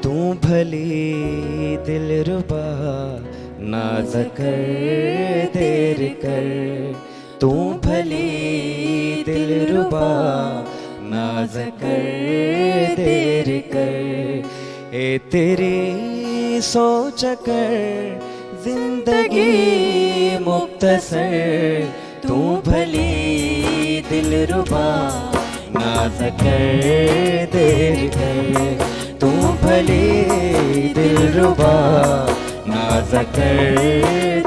तू भली दिलरुबा नाज कर देर कर, तू भली दिलरुबा नाज कर देर कर, ए तेरी सोच कर जिंदगी मुख्तसर, तू भली दिलरुबा नाज कर देर कर, तू भली दिलरुबा नाज कर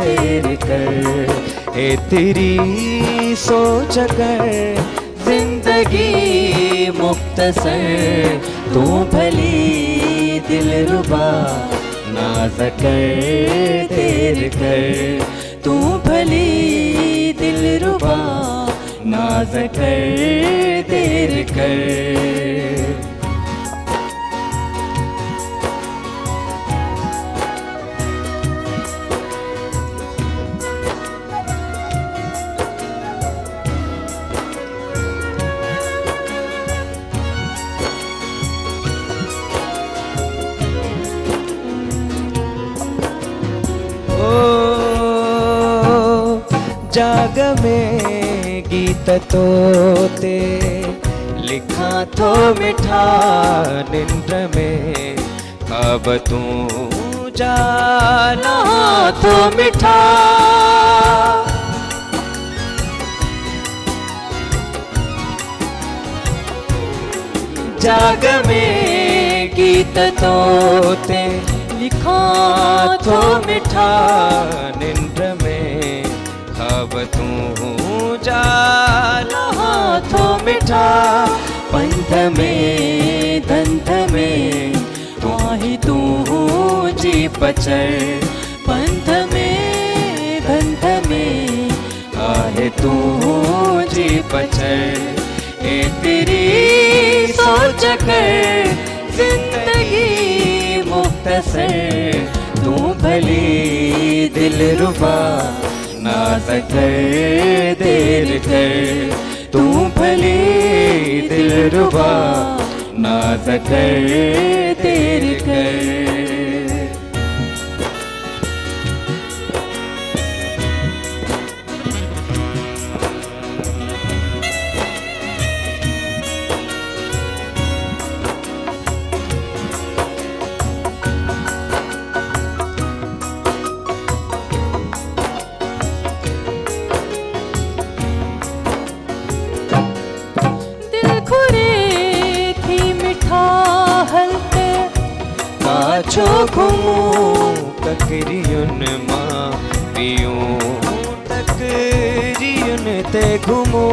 देर कर, ए तेरी सोच कर जिंदगी मुख्तसर, तू भली दिलरुबा नाज कर देर कर, तू भली दिलरुबा नाज कर देर कर। जाग में गीत तोते लिखा तो मिठा निंद्र में, अब तू जाना तो मिठा, जाग में गीत तोते लिखा तो मिठा निंद्र में, अब तू जाला तो मिठा, पंथ में दंत में वाही तू जी पचर, पंथ में दंत में आहे तू जी पचर, ए तेरी सोच कर जिंदगी मुख्तसर, तू भली दिलरुबा नाज कर देर कर, तू भली दिलरुबा नाज कर देर कर। छो घूमूं तकरियुन मां पियूं तकरियुन ते घूमूं,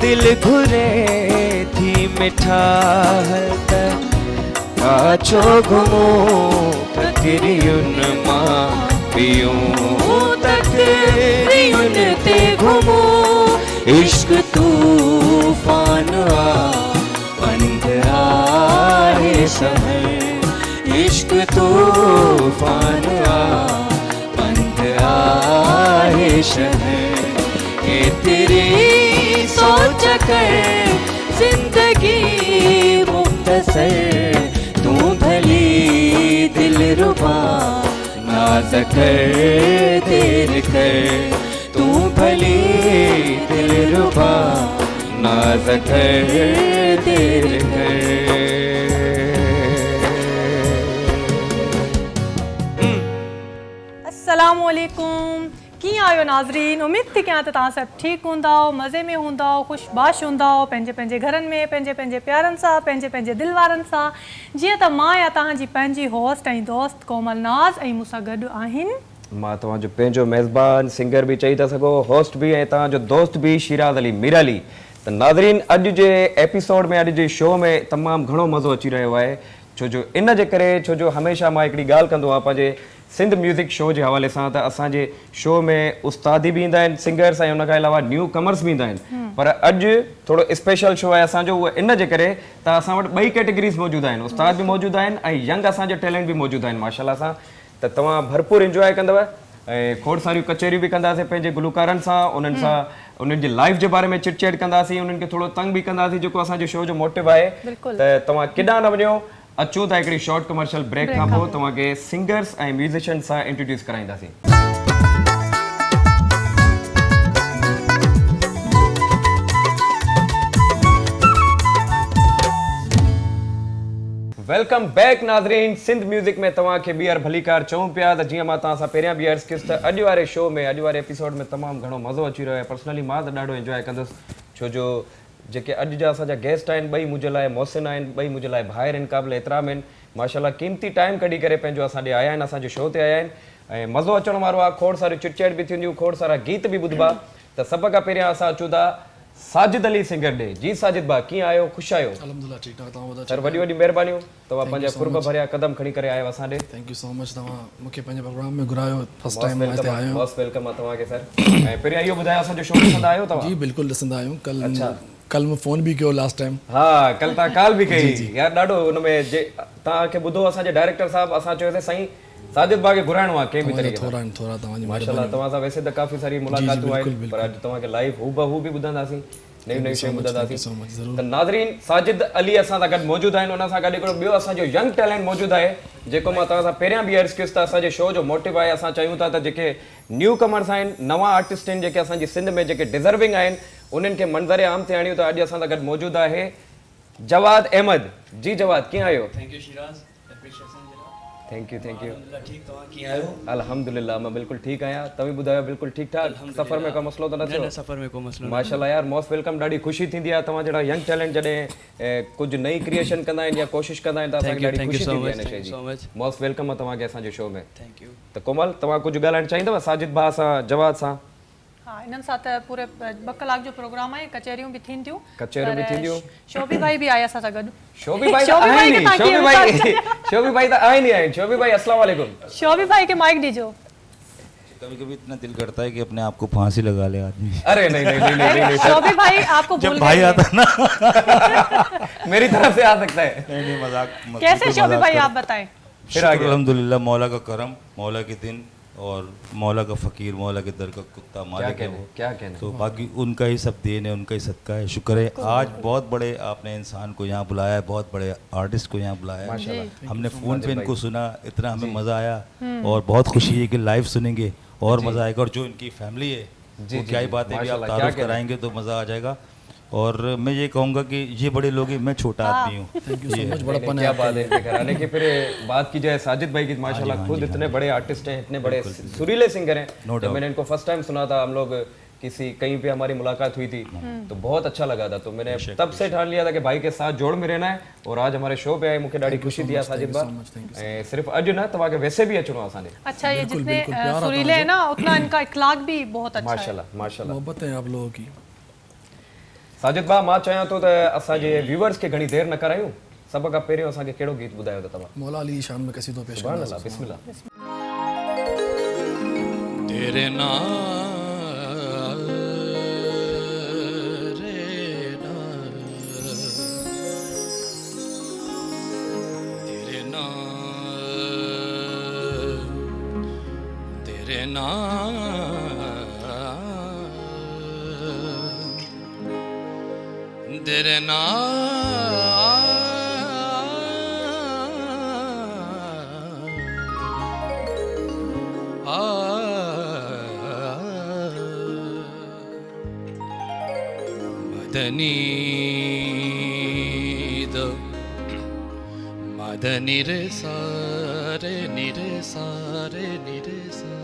दिल घुरे थी मिठा छो घूमूं तकरियुन मां पियूं तकरियुन ते घूमूं, इश्क तूफान अंधेरे शहर, इश्क तूफान अंधेरे शहर, ए तेरी सोच कर जिंदगी मुख्तसर, तू भली दिलरुबा नाज कर देर कर, तू भली दिलरुबा नाज कर देर कर। अस्सलामु अलैकुम, कीअं आहियो नाज़रीन? उम्मीद थी कयां त तव्हां सभु ठीकु हूंदव, मज़े में हूंदव, ख़ुशबाश हूंदव, पंहिंजे पंहिंजे घरनि में पंहिंजे पंहिंजे प्यारनि सां, पंहिंजे पंहिंजे दिलि वारनि सां, जीअं त मां या तव्हांजी पंहिंजी होस्ट ऐं दोस्त कोमल नाज़ ऐं मूंसां गॾु आहिनि मां तव्हांजो पंहिंजो मेज़बान सिंगर बि चई था सघो, होस्ट बि ऐं तव्हांजो दोस्त बि शिराज़ अली मीराली। त नाज़रीन, अॼु जे एपिसोड में, अॼु जे शो में तमामु घणो मज़ो अची रहियो आहे, छो जो इन जे करे, छो जो हमेशह मां हिकिड़ी ॻाल्हि कंदो आहियां, पंहिंजे सिंध म्यूज़िक शो जे हवाले सां त असांजे शो में उस्तादी बि ईंदा आहिनि सिंगर्स ऐं उन खां अलावा न्यू कमर्स बि ईंदा आहिनि पर अॼु थोरो स्पेशल शो आहे असांजो उहो इन जे करे त असां वटि ॿई कैटेगरीज़ मौजूदु आहिनि उस्ताद बि मौजूदु आहिनि ऐं यंग असांजे टैलेंट बि मौजूदु आहिनि माशाल्लाह सां त तव्हां भरपूर इंजॉय कंदव ऐं खोड़ सारियूं कचहरियूं बि कंदासीं पंहिंजे गुलकारनि सां उन्हनि जी लाइफ जे बारे में चिटचेट कंदासीं उन्हनि खे थोरो तंग बि कंदासीं जेको असांजे शो जो मोटिव आहे त तव्हां केॾांहुं न वञो अचो था हिकिड़ी शॉर्ट कमर्शियल ब्रेक खां पोइ तव्हांखे सिंगर्स ऐं म्यूज़िशियन सां इंट्रोड्यूस कराईंदासीं वेलकम बैक नाज़रीन सिंध म्यूज़िक में तव्हांखे ॿीहर भलीकार चऊं पिया त जीअं मां तव्हां सां पहिरियां बि अर्ज़ु कयुसि त अॼु वारे शो में अॼु वारे एपिसोड में तमामु घणो मज़ो अची रहियो आहे पर्सनली मां त ॾाढो एंजॉय कंदुसि छो जो जेके अॼु जा असांजा गेस्ट आहिनि ॿई मुंहिंजे लाइ मोहसिन आहिनि ॿई मुंहिंजे लाइ भाइर आहिनि क़ाबिल एतिराम आहिनि माशाल्लाह क़ीमती टाइम कढी करे पंहिंजो असां ॾे आया आहिनि असांजे शो ते आया आहिनि ऐं मज़ो अचण वारो आहे खोड़ सारियूं चिटचेट बि थींदियूं खोड़ सारा गीत बि ॿुधबा त सभ खां पहिरियां असां अचूं था साजिद अली सिंगर ॾे जी साजिद भाउ कीअं आहियो ख़ुशि आहियो अल्हम्दुलिल्लाह ठीक ठाक तव्हां ॿुधायो सर वॾी वॾी महिरबानियूं तव्हां पंहिंजा कुर्ब भरिया कदम खणी करे आयो असां ॾे थैंक यू सो मच तव्हां मूंखे पंहिंजे प्रोग्राम में घुरायो फर्स्ट टाइम मां हिते आयो मोस्ट वेलकम आहे तव्हांखे सर ऐं पहिरियां इहो ॿुधायो असांजो शो ॾिसंदा आहियो तव्हां जी बिल्कुलु ॾिसंदा आहियूं कल मैं फ़ोन भी कयो लास्ट टाइम हा कल तव्हां कॉल बि कई यार ॾाढो हुनमें जे तव्हांखे ॿुधो असांजे डायरेक्टर साहिबु असां चयोसीं साईं साजिद भाउ खे घुराइणो आहे कंहिं बि तरीक़े सां थोरा तव्हांजी माशाल्लाह तव्हां सां वैसे त काफ़ी सारी मुलाक़ातूं आहिनि पर अॼु तव्हांखे लाइव हूबहू बि ॿुधंदासीं नयूं शयूं ॿुधंदासीं त नाज़रीन साजिद अली असां सां गॾु मौजूदु आहिनि उन सां गॾु हिकिड़ो ॿियो असांजो यंग टैलेंट मौजूदु आहे जेको मां तव्हां सां पहिरियां बि अर्ज़ु कयुसि त असांजे शो जो मोटिव आहे असां चाहियूं था त जेके न्यू कमर्स आहिनि नवां आर्टिस्ट आहिनि जेके असांजी सिंध में जेके डिज़र्विंग आहिनि उन्हनि खे मंज़र आम ते आणियूं त अॼु असां सां गॾु मौजूदु आहे जवाद अहमद जी जवाद कीअं आहियो thank U Shiraz appreciation thank U ठीक तव्हां कीअं आहियो अल्हम्दुलिल्लाह मां बिल्कुलु ठीकु आहियां तव्हीं ॿुधायो बिल्कुलु ठीकु ठाक सफ़र में को मसलो त न थियो सफ़र में को मसलो माशाल्लाह यार मोस्ट वेलकम ॾाढी ख़ुशी थींदी आहे तव्हां जहिड़ा यंग टैलेंट जॾहिं कुझु नई क्रिएशन कंदा आहिनि या कोशिशि कंदा आहिनि त असांखे ॾाढी ख़ुशी थींदी आहे हिन शइ जी मोस्ट वेलकम आहे तव्हांखे असांजे शो में थैंक यू त कोमल तव्हां कुझु ॻाल्हाइणु चाहींदव साजिद भाउ सां जवाद सां हा इन्हनि सां त पूरे 2 कलाक जो प्रोग्राम आहे कचहरियूं बि थींदियूं शोभी भाई बि आहे असां सां गॾु शोभी भाई त आहिनि ई, शोभी भाई त आहिनि ई आहिनि शोभी भाई अस्सलाम वालेकुम शोभी भाई के माइक दीजो कभी कभी इतना दिल करता है कि अपने आप को फांसी लगा ले आदमी अरे नहीं शोभी भाई आपको भूल भाई गए आता ना मेरी तरफ से आ सकता है नहीं मजाक कैसे शोभी भाई आप बताएं फिर आगे अल्हम्दुलिल्लाह मौला का करम मौला के दिन और मौला का फ़कीर मौला के दर का कुत्ता मालिक है वो क्या कहने तो बाकी उनका ही सब देन है उनका ही सदका है शुक्र है आज बहुत बड़े आपने इंसान को यहाँ बुलाया है बहुत बड़े आर्टिस्ट को यहाँ बुलाया है हमने फ़ोन पे इनको सुना इतना हमें मज़ा आया और बहुत खुशी है कि लाइव सुनेंगे और मज़ा आएगा और जो इनकी फैमिली है वो क्या ही बात है कि आप तारुफ कराएंगे तो मज़ा आ जाएगा और मैं ये कहूँगा कि ये बड़े लोग हैं मैं छोटा आदमी हूँ थैंक यू सो मच बड़प्पन है क्या बात है घराने की फिर बात की जाए साजिद भाई की माशाल्लाह खुद इतने बड़े आर्टिस्ट हैं इतने बड़े सुरीले सिंगर हैं तो मैंने इनको फर्स्ट टाइम सुना था हम लोग किसी कहीं पे हमारी मुलाकात हुई थी तो बहुत अच्छा लगा था तो मैंने तब से ठान लिया था कि भाई के साथ जोड़ में रहना है और आज हमारे शो पे आए मुझे ॾाढी खुशी थी साजिद भाई सिर्फ अॼु न तव्हांखे वैसे भी अचणो आहे असांजे अच्छा ये जितने सुरीले हैं ना उतना इनका इखलाक भी बहुत अच्छा है माशाल्लाह मोहब्बत है आप लोगों की साजिद भाउ मां चाहियां थो त असांजे व्यूअर्स खे घणी देरि न करायूं सभ खां पहिरियों असांखे कहिड़ो गीत ॿुधायो त तव्हां मौला अली शान में कैसी तो पेश सुभान अल्लाह बिस्मिल्लाह तेरे नाम तेरे नाम तेरे नाम तेरे मदनी रे सारे निरे सारे निरे सा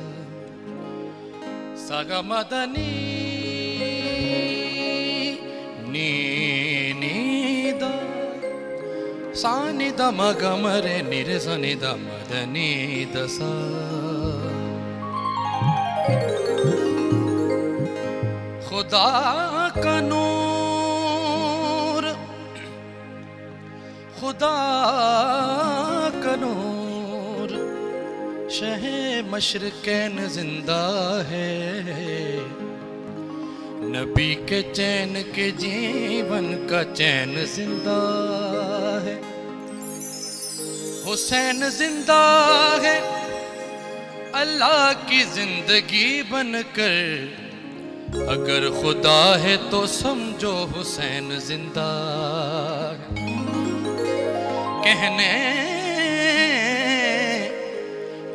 सगा मदनी नी द सानि द मगमरे निरे सनि द मदनी दसा खुदा का नूर खुदा का नूर शहे मशरकैन जिंदा है, नबी के चैन के जीवन का चैन जिंदा है। हुसैन जिंदा है अल्लाह की जिंदगी बनकर, अगर खुदा है तो समझो हुसैन जिंदा है।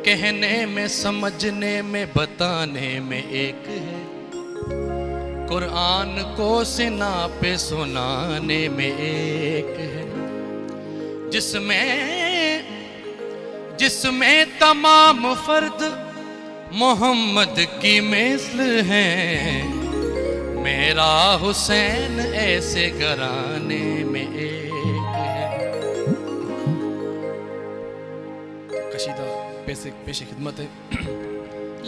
कहने में, समझने में, बताने में एक है, कुरान को सिना पे सुनाने में एक है। जिसमें तमाम फर्द मोहम्मद की मिस्ल हैं, मेरा हुसैन ऐसे घराने में एक है। कशीदा पेशे खिदमत है।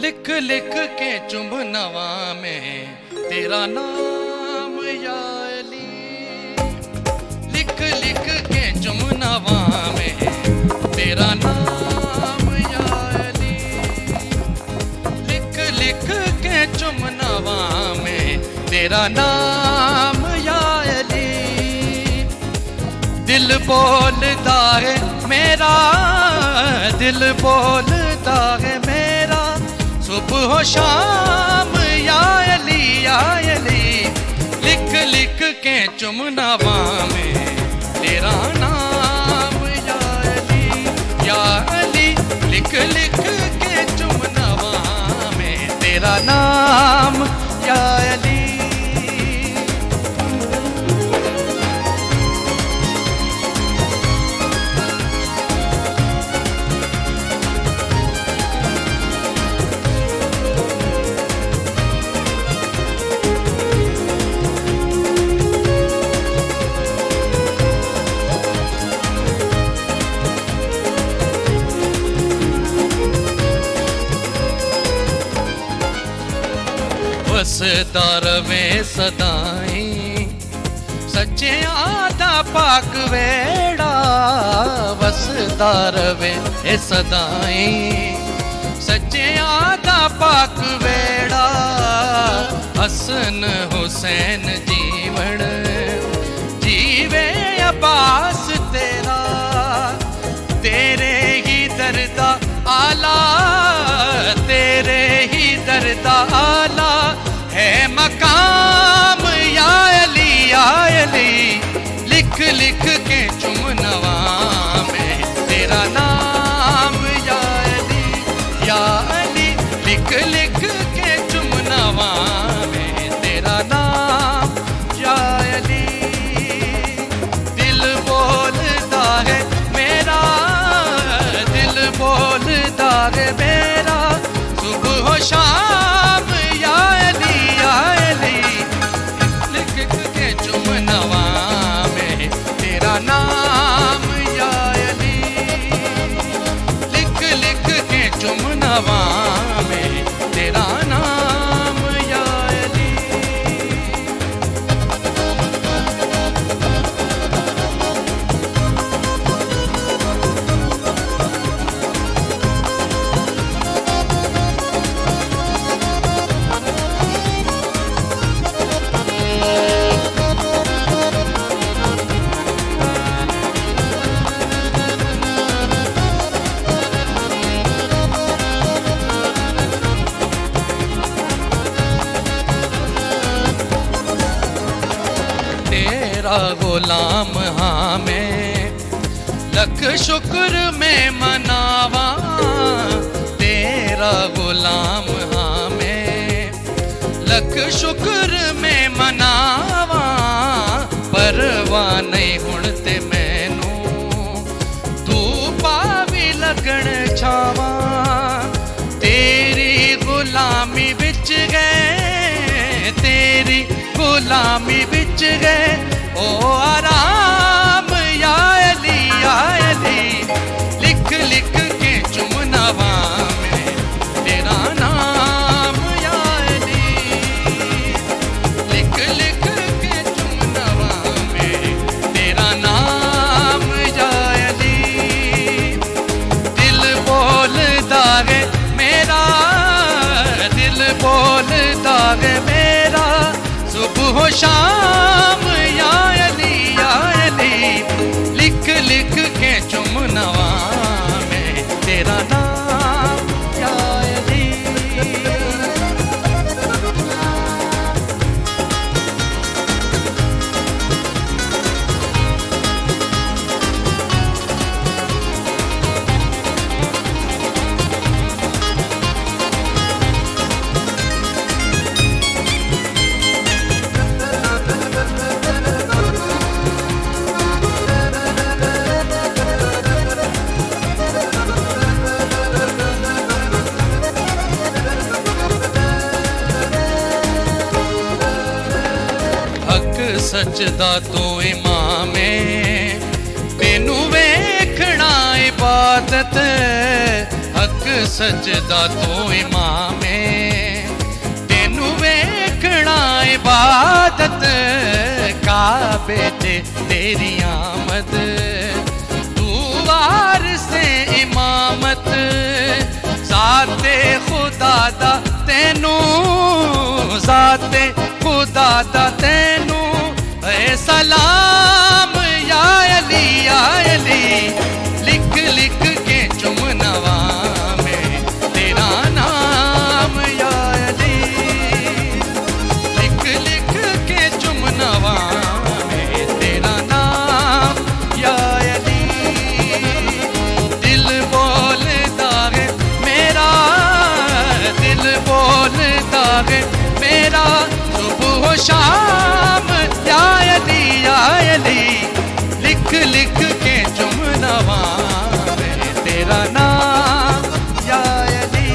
लिख लिख के चुमनवा में तेरा नाम या अली, लिख लिख के चुमनवा में तेरा नाम या अली, लिख लिख के चुमनवा में तेरा नाम या अली। दिल बोलता है मेरा, दिल बोलता है मेरा, सुबह हो शाम या अली या अली। लिख लिख के चुमनवा में तेरा नाम या अली या अली, लिख लिख के चुमनवा में तेरा नाम या अली। वसदार में सदाई सच्चे आदा पाक वेड़ा, वसदार में सदाई सच्चे आदा पाक वेड़ा। हसन हुसैन जीवन जीवे अब्बास तेरा, तेरे ही दर्दा आला, तेरे ही दर्दा आला है मकाम या अली या अली। लिख लिख के चुमनवा में तेरा नाम या अली या अली, लिख लिख के चुमनवा में तेरा नाम या अली। दिल बोलता है मेरा, दिल बोलता है मेरा, सुबह हो शाम या अली या अली। लिख लिख के चुमनवा में तेरा नाम या अली, लिख लिख के चुमनवा में तेरा नाम या अली। तेरा गुलाम हाँ मैं लख शुक्र में मनावा, तेरा गुलाम हाँ मैं लख शुक्र में मनावा। परवाह नहीं हुण ते मैनू तू पावी लगन छावा, तेरी गुलामी बिच गए, तेरी गुलामी बिच गए ओ आराम या अली या अली। लिख लिख के चुमनवा में तेरा नाम या अली, लिख लिख के चुमनवा में तेरा नाम या अली। दिल बोलता शाम या अली लिख लिख के चुमनवा में तेरा नाम या अली। सजदा तो इमामे तेनू वेखना इबादत हक सजदा तो इमामे तेनू वेखना इबादत काबे ते तेरी आमद तू वार से इमामत ज़ाते खुदा दा तेनू ज़ाते खुदा दा तेनू सलाम या अली लिख लिख के चुमनवा में तेरा नाम या अली लिख लिख के चुमनवा में तेरा नाम या अली। दिल बोलता है मेरा दिल बोलता है मेरा सुबह शाम या अली लिख लिख के चुमनवा में तेरा नाम या अली।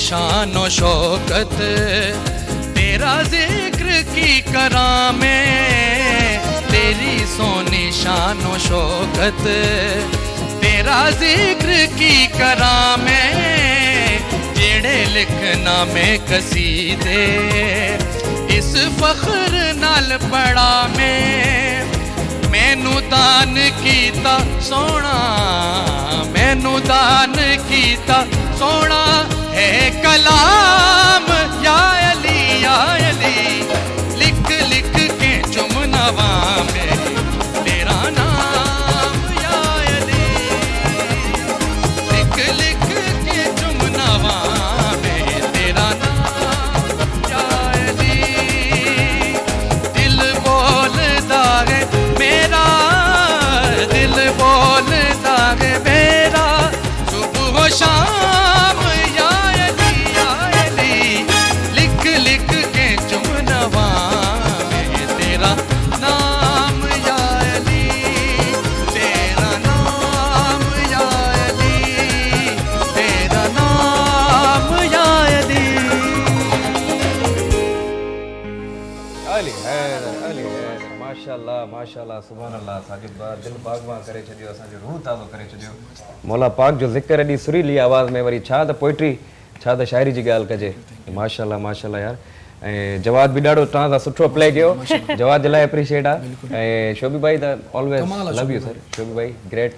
शानो शौकत तेरा जिक्र की करा मैं तेरी सोनी शानो शौकत तेरा जिक्र की करा मैं जेड़े लिखना में कसीदे इस फख्र नाल पड़ा मैनू दान कीता सोना मैनू दान कीता सोना है कलाम या अली लिख लिख के चुमनवा में तेरा नाम या अली लिख लिख के चुमनवा में तेरा नाम या अली। दिल बोलता है मेरा दिल बोलता है मेरा सुबह शाम या अली लिख लिख के चुमनवा में तेरा नाम या अली तेरा नाम या अली तेरा नाम या अली। अली हैदर माशाल्लाह माशाल्लाह सुभान अल्लाह। साजिद भाउ दिल बाग़बान करे छॾियो असांजो रूह ताज़ो करे छॾियो। मौला पाक जो ज़िक्र एॾी सुरीली आवाज़ में वरी छा त पोइट्री छा त शाइरी जी ॻाल्हि कजे। माशाल्लाह माशाल्लाह यार। ऐं जवाद बि ॾाढो तव्हां सां सुठो प्ले कयो जवाद जे लाइ एप्रिशिएट आहे। ऐं शोबी भाई त always love U sir Shobi भाई ग्रेट।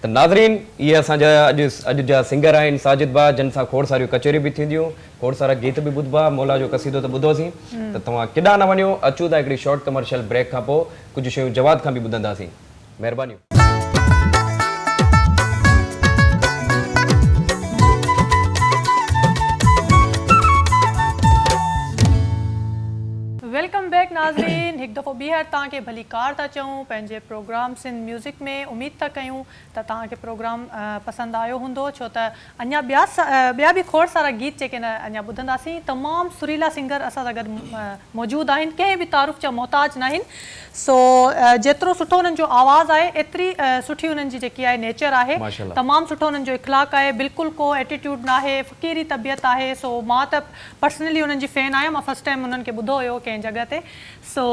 त नाज़रीन इहे असांजा अॼु जा सिंगर आहिनि साजिद भाउ जिन सां खोड़ सारियूं कचेरियूं बि थींदियूं खोड़ सारा गीत बि ॿुधबा मौला जो कसीदो त ॿुधोसीं। त तव्हां केॾांहुं न वञो अचूं था हिकिड़ी शॉर्ट कमर्शियल ब्रेक खां पोइ कुझु शयूं जवाद खां बि ॿुधंदासीं। महिरबानी। वेलकम बैक नाज़रीन। हिकु दफ़ो ॿीहर तव्हांखे भली कार था चऊं पंहिंजे प्रोग्राम सिंध म्यूज़िक में। उमेद था कयूं त तव्हांखे प्रोग्राम पसंदि आयो हूंदो, छो त अञा ॿिया बि खोड़ सारा गीत जेके न अञा ॿुधंदासीं। तमामु सुरीला सिंगर असां सां गॾु मौजूदु आहिनि, कंहिं बि तारीफ़ जा मोहताज न आहिनि। सो जेतिरो सुठो उन्हनि जो आवाज़ आहे एतिरी सुठी उन्हनि जी जेकी आहे नेचर आहे, तमामु सुठो उन्हनि जो इख़लाक़ आहे, बिल्कुलु को एटीट्यूड न आहे, फ़क़ीरी तबियत आहे। सो मां त पर्सनली उन्हनि जी फ़ैन आहियां, मां फस्ट टाइम उन्हनि खे ॿुधो हुयो कंहिं जॻह ते। सो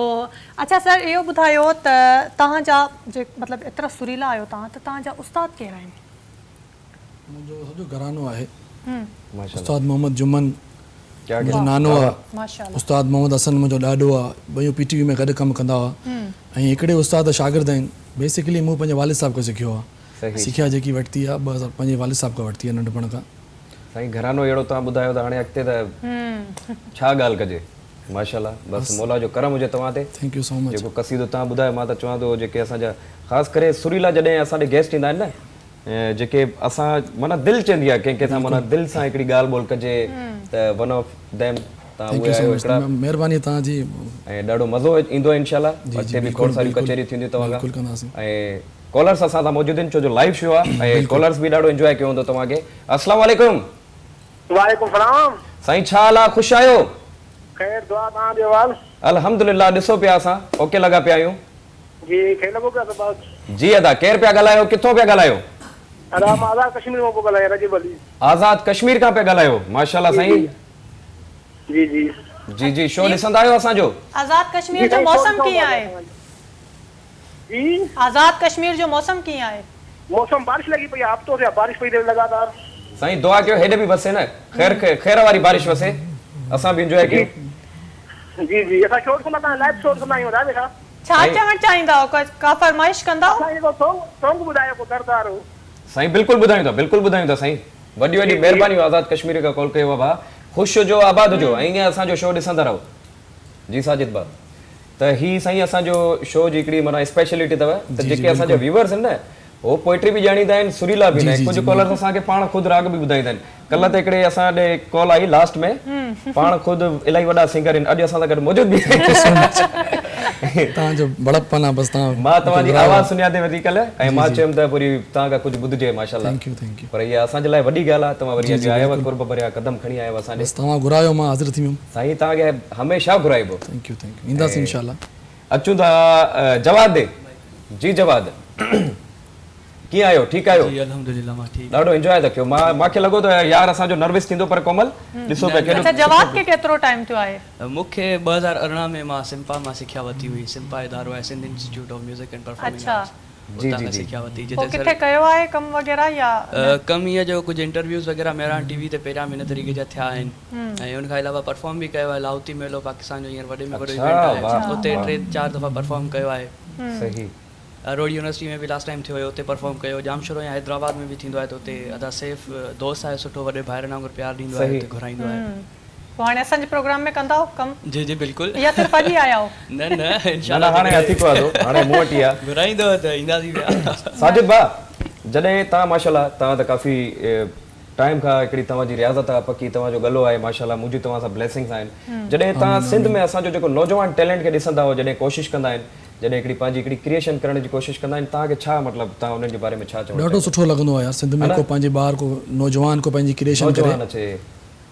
अच्छा सर, इहो ॿुधायो त तव्हांजा मतिलबु एतिरा सुरीला आहियो तव्हां, त तव्हांजा उस्ताद केरु आहिनि? मुंहिंजो सॼो घरानो आहे। माशाल्लाह। उस्ताद मोहम्मद जुमन मुंहिंजो नानो आहे। माशाल्लाह। उस्ताद मोहम्मद हसन मुंहिंजो ॾाॾो आहे। ॿई PTV में गॾु कमु कंदा हुआ। ऐं हिकिड़े उस्ताद शागिर्द आहिनि। बेसिकली मूं पंहिंजे वालिद साहिब खां सिखियो आहे। सिखिया जेकी वरिती आहे पंहिंजे वालिद साहिब खां वरिती आहे नंढपण खां। साईं घरानो अहिड़ो तव्हां ॿुधायो त हाणे अॻिते त छा ॻाल्हि कजे। माशाल्लाह, बसि मौला जो करम हुजे तव्हां ते। Thank you so much. जेको क़सीदो तव्हां ॿुधायो, मां त चवां थो जेके असांजा ख़ासि करे सुरीला जॾहिं असांजे गेस्ट ईंदा आहिनि न, जेके असां माना दिलि चवंदी आहे कंहिं सां, माना दिलि सां हिकिड़ी ॻाल्हि ॿोल कजे त वन ऑफ देम तव्हां उहे आहियो हिकिड़ा। महिरबानी तव्हांजी। ऐं ॾाढो मज़ो ईंदो आहे इंशाल्लाह। अॻिते बि खोड़ सारी कचहरी थींदियूं तव्हां ऐं कॉलर्स असां सां मौजूदु आहिनि, छो जो लाइव शो आहे ऐं कॉलर्स बि ॾाढो इंजॉय कयो हूंदो तव्हांखे। अस्सलाम वालेकुम। वालेकुम सलाम। साईं छा हाल आहे? ख़ुशि आहियो? खैर दुआ तव्हां जो हाल? अल्हम्दुलिल्लाह, ॾिसो पिया असां ओके लॻा पिया आहियूं। जी खे लॻो पिया त जी अदा, केरु पिया ॻाल्हायो, किथों पिया ॻाल्हायो? अदा मां आज़ाद कश्मीर मां पियो ॻाल्हायां, रजीब अली। आज़ाद कश्मीर खां पिया ॻाल्हायो? माशाल्लाह साईं। जी जी जी जी, शो ॾिसंदा आहियो असांजो? आज़ाद कश्मीर जो मौसम कीअं आहे? जी आज़ाद कश्मीर जो मौसम कीअं आहे? मौसम बारिश लगी पई आहे, हफ़्तो थिया बारिश पई रहे लगातार। साईं दुआ कयो हेॾे बि वसे न, ख़ैर वारी बारिश वसे, असां बि इंजॉय कयूं। जी जी असां शो कंदा आहियूं, लाइव शो कंदा आहियूं। राजा छा चवणु चाहींदा हो, का फरमाइश कंदा हो? असां इहो सॉन्ग ॿुधायो को दरदार हो। साईं बिल्कुलु ॿुधायूं था साईं। वॾी वॾी महिरबानी आज़ाद कश्मीर खां कॉल कयो आहे। ख़ुशि हुजो, आबाद हुजो ऐं ईअं असांजो शो ॾिसंदा रहो। जी साजिद भाउ, त ही साईं असांजो शो जी हिकिड़ी माना स्पेशलिटी अथव त जेके असांजा व्यूअर्स आहिनि न, हो पोइट्री बि ॼाणींदा आहिनि, सुरीला बि आहिनि, कुझु कॉलर्स असांखे पाण ख़ुदि राग बि ॿुधाईंदा आहिनि। कल्ह त हिकिड़े असां ॾे कॉल आई लास्ट में, पाण ख़ुदि इलाही वॾा सिंगर आहिनि, अॼु असां सां गॾु मौजूदु बि तव्हांजो बड़प्पन आहे। बसि तव्हां मां तव्हांजी आवाज़ सुञाते वधी कल्ह ऐं मां चयुमि त वरी तव्हां खां कुझु ॿुधिजे। माशाल्लाह, थैंक यू। पर इहा असांजे लाइ वॾी ॻाल्हि आहे। तव्हां वरी अॼु आयो कुर्ब भरिया कदम खणी आयो असांजे। तव्हां घुरायो, मां हाज़िर थी वियुमि। साईं तव्हांखे हमेशह घुराइबो। थैंक यू ईंदासीं इंशाल्लाह। अचूं था जवाद दे। जी जवाद, कीअं आहियो? ठीकु आहियो? जी अल्हम्दुलिल्लाह मां ठीकु। ॾाढो इंजॉय था कयो। मूंखे लॻो त यार असांजो नर्वस थींदो, पर कोमल ॾिसो पिया केॾो। अच्छा, जवाब खे केतिरो टाइम थियो आहे? मूंखे 2018 में मां सिम्पा मां सिखिया वरिती हुई। सिम्पा इदारो आहे, Sindh Institute of Music and Performing Arts. जी जी जी सिखिया वरिती। पोइ किथे कयो आहे कमु वग़ैरह या कमु ईअं जो कुझु इंटरव्यूज़ वग़ैरह मेरा TV ते पहिरियां हिन तरीक़े जा थिया आहिनि ऐं उन खां अलावा परफॉर्म बि कयो आहे। लाहौती मेलो पाकिस्तान जो हींअर वॾे में वॾो इवेंट आहे, उते 3-4 दफ़ा परफॉर्म कयो आहे। सही। रोड यूनिवर्सिटी में बि लास्ट टाइम थियो हुयो, उते परफॉर्म कयो। जामशोरो या हैदराबाद में बि थींदो आहे, त उते अदा सैफ दोस्त आहे सुठो, वॾे भाइरनि वांगुरु प्यार ॾींदो आहे, उते घुराईंदो आहे। पोइ हाणे असांजे प्रोग्राम में कंदा कमु? जी जी बिल्कुलु। या सिर्फ़ु अॼु आया हो? न इंशाल्लाह हाणे अथी को आहे, हाणे मूं वटि आहे, घुराईंदो त ईंदासीं पिया। साजिद भाउ, जॾहिं तव्हां माशाल्लाह तव्हां त काफ़ी टाइम खां हिकिड़ी तव्हांजी रियाज़त आहे पकी, तव्हांजो गलो आहे माशाल्लाह, मुंहिंजी तव्हां सां ब्लेसिंग्स आहिनि। जॾहिं तव्हां सिंध में असांजो जेको नौजवान टैलेंट खे ॾिसंदा हो, जॾहिं कोशिशि कंदा आहिनि, जॾहिं हिकिड़ी पंहिंजी हिकिड़ी क्रिएशन करण जी कोशिशि कंदा आहिनि, तव्हांखे छा मतिलबु तव्हां उन्हनि जे बारे में छा चवंदा? ॾाढो सुठो लॻंदो आहे यार, सिंध में को पंहिंजे ॿार को नौजवान को पंहिंजी क्रिएशन करे, अचे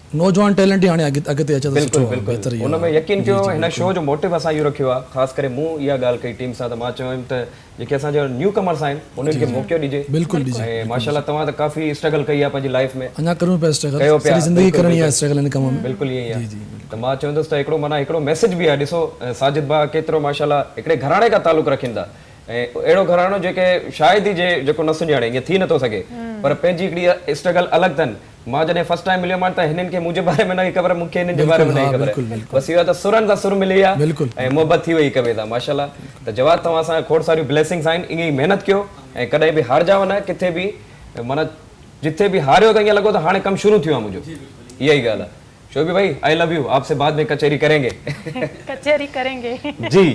नौजवान टैलेंट ई हाणे अॻिते अचे थो। सुठो बिल्कुलु हुन में यकीन कयो। हिन शो जो मोटिव असां इहो रखियो आहे, ख़ासि करे मूं इहा ॻाल्हि कई टीम सां, त मां चयुमि त जेके असांजा न्यू कमर्स आहिनि उन्हनि खे मौक़ो ॾिजे। बिल्कुलु ॾिजे। ऐं माशाल्लाह तव्हां त काफ़ी स्ट्रगल कई आहे पंहिंजी लाइफ में। अञा करूं पिया स्ट्रगल, सारी ज़िंदगी करणी आहे स्ट्रगल इन कम में। बिल्कुलु ईअं ई आहे। त मां चवंदुसि त हिकिड़ो माना हिकिड़ो मैसेज बि आहे। ॾिसो साजिद भाउ केतिरो माशाल्लाह हिकिड़े घराणे खां तालुक़ु रखनि था, ऐं अहिड़ो घराणो जेके शायदि ई जेको न सुञाणे, ईअं थी नथो सघे, पर पंहिंजी हिकिड़ी स्ट्रगल अलॻि अथनि। मां जॾहिं फर्स्ट टाइम मिलियो मां त हिननि खे मुंहिंजे बारे में न ख़बर, मूंखे हिननि जे बारे में न ख़बर। बसि इहो त सुरनि सां सुर मिली आहे ऐं मोहबत थी वई हिक ॿिए सां माशाल्लाह। त जवाब तव्हां असांखे खोड़ सारियूं ब्लेसिंग्स आहिनि, ईअं ई महिनत कयो ऐं कॾहिं बि हारजाओ न किथे बि, माना जिथे बि हारियो त ईअं लॻो त हाणे कमु शुरू थियो आहे मुंहिंजो, इहा ई ॻाल्हि आहे। शोभी भाई आई लव यू, आपसे बाद में कचहरी करेंगे। कचहरी करेंगे जी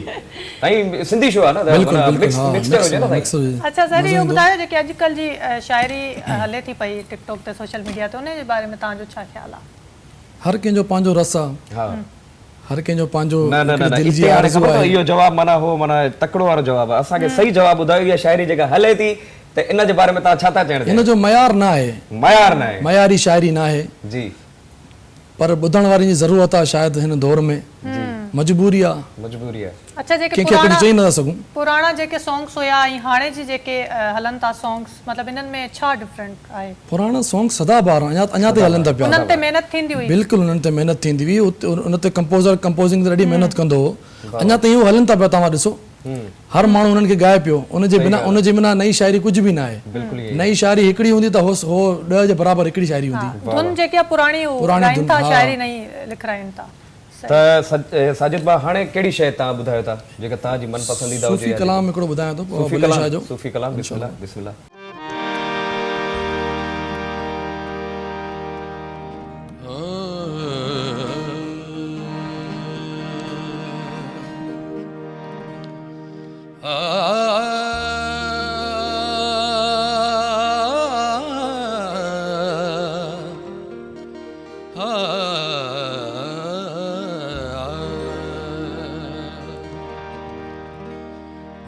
साईं, सिंधी शो आहे न, मिक्सचर हुजे न साईं। अच्छा सर, इहो ॿुधायो जेके अॼुकल्ह जी शाइरी हले थी पई टिकटॉक ते, सोशल मीडिया ते, उन जे बारे में तव्हांजो छा ख़्यालु आहे? हर कंहिंजो पंहिंजो रस आहे। हर कंहिंजो पंहिंजो न न हिकिड़ी न दिलि जी इते हाणे आरज़ू ख़बर अथव, आहे। इहो जवाबु माना हो माना तकिड़ो वारो जवाबु आहे। असांखे सही जवाबु ॿुधायो, इहा शाइरी जेका हले थी त इन जे बारे में तव्हां छा था चवणु हिन जो मयार न आहे, मयार न आहे मयारी शाइरी न आहे, जी, पर ॿुधण वारनि जी ज़रूरत आहे शायदि हिन दौर में, मजबूरी आहे, मजबूरी आहे। अच्छा, जेके कंहिंखे कुझु चई नथा सघूं। पुराणा जेके सॉन्ग्स हुया ऐं हाणे जी जेके हलनि था सॉन्ग्स, मतिलबु इन्हनि में छा डिफरेंट आहे? पुराणा सॉन्ग सदाबहार अञा ताईं हलनि था पिया। उन्हनि ते महिनत थींदी हुई? बिल्कुलु उन्हनि ते महिनत थींदी हुई, उन ते कंपोज़र कंपोज़िंग ते ॾाढी महिनत कंदो हो, अञा ताईं उहो हलनि था पिया। तव्हां ॾिसो हर माण्हू उन्हनि खे ॻाए पियो, उनजे बिना नई शाइरी कुझु बि न आहे। नई शाइरी हिकिड़ी हूंदी त हो 10 जे बराबरि हिकिड़ी शाइरी हूंदी। धुन जेकी आहे पुराणी ॻाइनि था, शाइरी नई लिखाइनि था। त साजिद भाउ हाणे कहिड़ी शइ तव्हां ॿुधायो था जेका तव्हांजी मनपसंदीदा हुजे? सूफ़ी कलाम हिकिड़ो ॿुधायां थो, सूफ़ी बुल्ले शाह कलाम, जो। सूफ़ी कलाम, बिस्मिल्लाह बिस्मिल्लाह।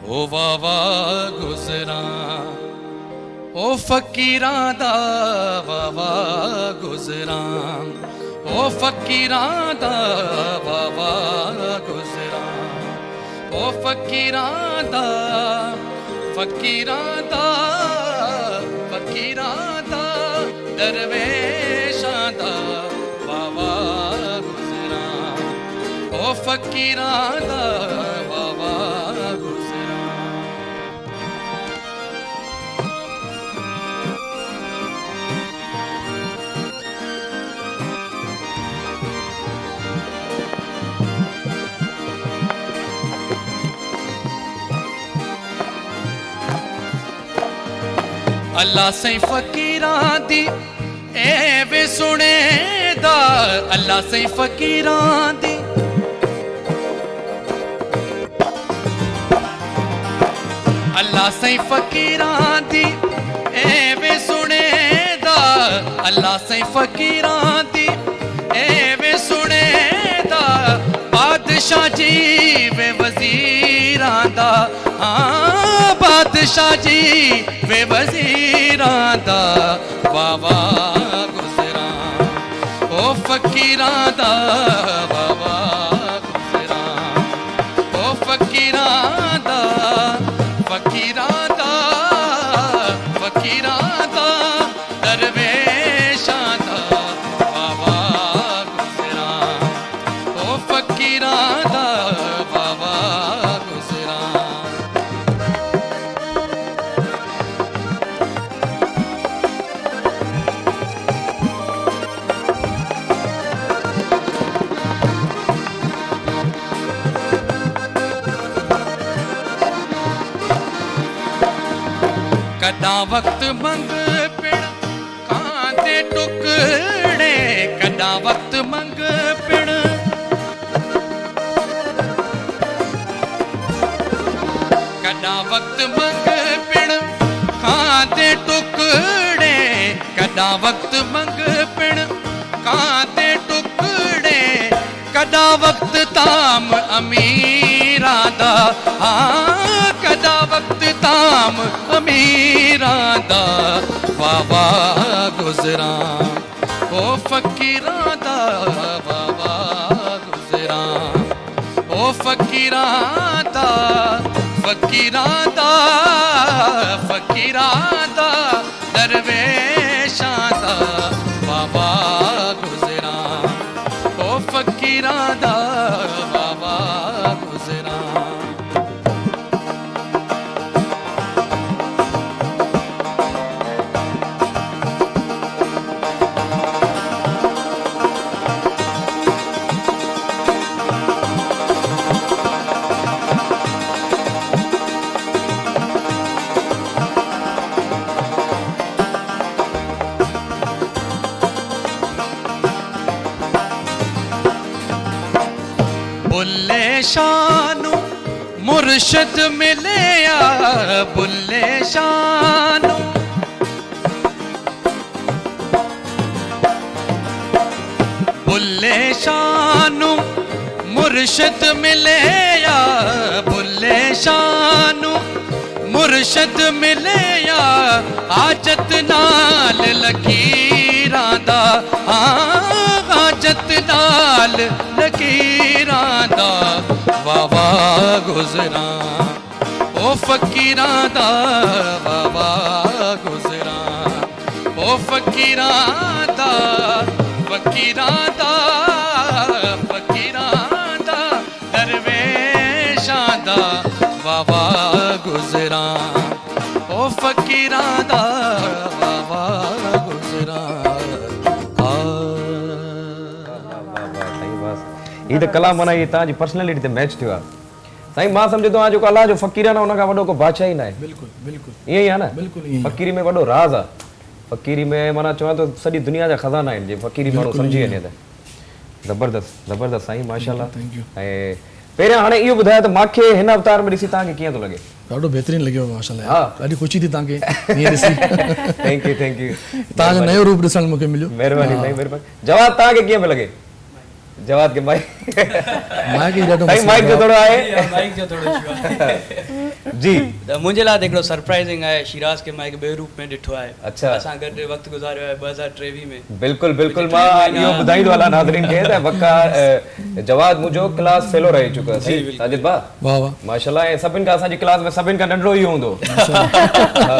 ओ वावा गुजरा ओ फकीरां दा वावा गुजरा, ओ फकीरां दा वावा गुजरा, ओ फकीरां दा दरवेशां दा वावा गुजरा, ओ फकीरां दा वावा गुजरा। अल्लाह सही फकीरां दी ए वे सुनेदा, अल्लाह सही फकीरां दी अल्लाह सही फकीरां दी ए वे सुनेदा, अल्लाह सही फकीरां दी ए वे सुनेदा, बादशाह जी वे वजीरां दा, हाँ बादशाह जी वे वजीरां दा वावा गुजरा, ओ फकीरां दा वावा गुजरा, ओ फकीरां दा दरवेशां दा वावा गुजरा, ओ फकीरां दा वावा गुजरा। कदा वक्त मंग पिण कांदे टुकड़े, कदा वक्त मंग पिण कदा वक्त मंग पिण कांदे टुकड़े, कदा वक्त मंग पिण कांदे टुकड़े, कदा वक्त ताम अमीरां दा, हाँ कदा वक्त ताम अमीरां दा वावा गुजरा, ओ फकीरां दा वावा गुजरा, ओ फकीरां दा दरवेशां दा वावा गुजरा, ओ फकीरां दा वावा गुजरा। बुल्ले शानू मुर्शद मिलया, बुल्ले शानू बुल्ले शानू मुर्शिद मिले या बुल्ले शानू मुर्शिद मिले या हाजत नाल लकीरां दा हाजत नाल लकीरां दा वाह वाह गुजरां ओ फकीरां दा वाह वाह गुजरां ओ फकीरां दा फकीरां दा दरवेशां दा वाह वाह गुजरां ओ फकीरां दा वाह वाह गुजरां ही त कला माना ही तव्हांजी पर्सनैलिटी ते मैच थियो आहे साईं मां सम्झंदो आहियां जेको अलाह जो फ़क़ीर आहे न उन खां वॾो को बादशाह ई न आहे बिल्कुलु बिल्कुलु ईअं ई आहे न बिल्कुलु ईअं ई आहे। फ़क़ीरी में वॾो राज़ आहे फ़क़ीरी में माना चवां थो सॼी दुनिया जा ख़ज़ाना आहिनि जे फ़क़ीरी माण्हू सम्झी वञे त ज़बरदस्त ज़बरदस्त साईं माशाल्लाह थैंक यू ऐं पहिरियां हाणे इहो ॿुधायो त मूंखे हिन अवतार में ॾिसी तव्हांखे कीअं थो लॻे ॾाढो बहितरीनु लॻियो माशाल्लाह हा। ॾाढी ख़ुशी थी तव्हांखे हीअं ॾिसी थैंक यू तव्हांजो नयो रूप ॾिसण मूंखे मिलियो महिरबानी साईं महिरबानी जवाब तव्हांखे कीअं पियो लॻे जवाब के माइक माइक ई ॾाढो साईं माइक जो थोरो आहे माइक जो थोरो इशू आहे जी त मुंहिंजे लाइ त हिकिड़ो सरप्राइज़िंग आहे शिराज खे मां हिकु ॿिए रूप में ॾिठो आहे अच्छा। असां गॾु वक़्तु गुज़ारियो आहे 2023 में बिल्कुल बिल्कुल मां इहो ॿुधाईंदो हलां नाज़रीन खे त वका जवाद मुंहिंजो क्लास फेलो रही चुको आहे साईं साजिद भाउ वाह वाह माशाल्लाह ऐं सभिनि खां असांजी क्लास में सभिनि खां नंढो इहो हूंदो हा,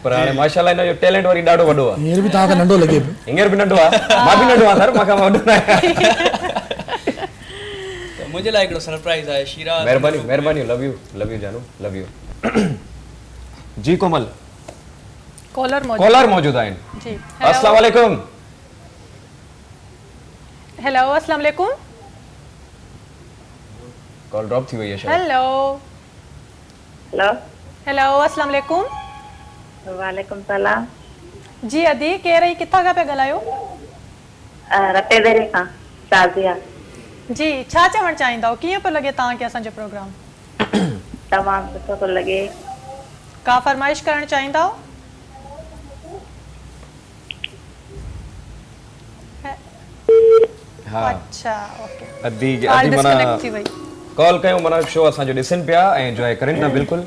पर हाणे माशाल्लाह हिन जो टैलेंट वरी ॾाढो वॾो आहे हींअर बि तव्हांखे नंढो लॻे पियो हींअर बि नंढो आहे मां बि नंढो आहियां सर मां खां वॾो न आहियां त मुंहिंजे लाइ हिकिड़ो सरप्राइज़ आहे शिराज महिरबानी महिरबानी लव यू जानू लव यू जी कोमल कॉलर मौजूद आहिनि जी अस्सलाम वालेकुम हेलो अस्सलाम वालेकुम कॉल ड्रॉप थी वई है शायद हेलो हेलो हेलो अस्सलाम वालेकुम वालेकुम सलाम जी अदी केर ई किथां खां पिया ॻाल्हायो रतेदरी खां शाज़िया जी छा चवणु चाहींदव कीअं पियो लॻे तव्हांखे असांजो प्रोग्राम तमामु सुठो थो लॻे का फरमाइश करणु चाहींदव हाँ अच्छा ओके अदी कॉल अदी माना डिस्कनेक्ट थी वई कॉल कयूं माना शो असांजो ॾिसनि पिया ऐं एंजॉय करनि था बिल्कुलु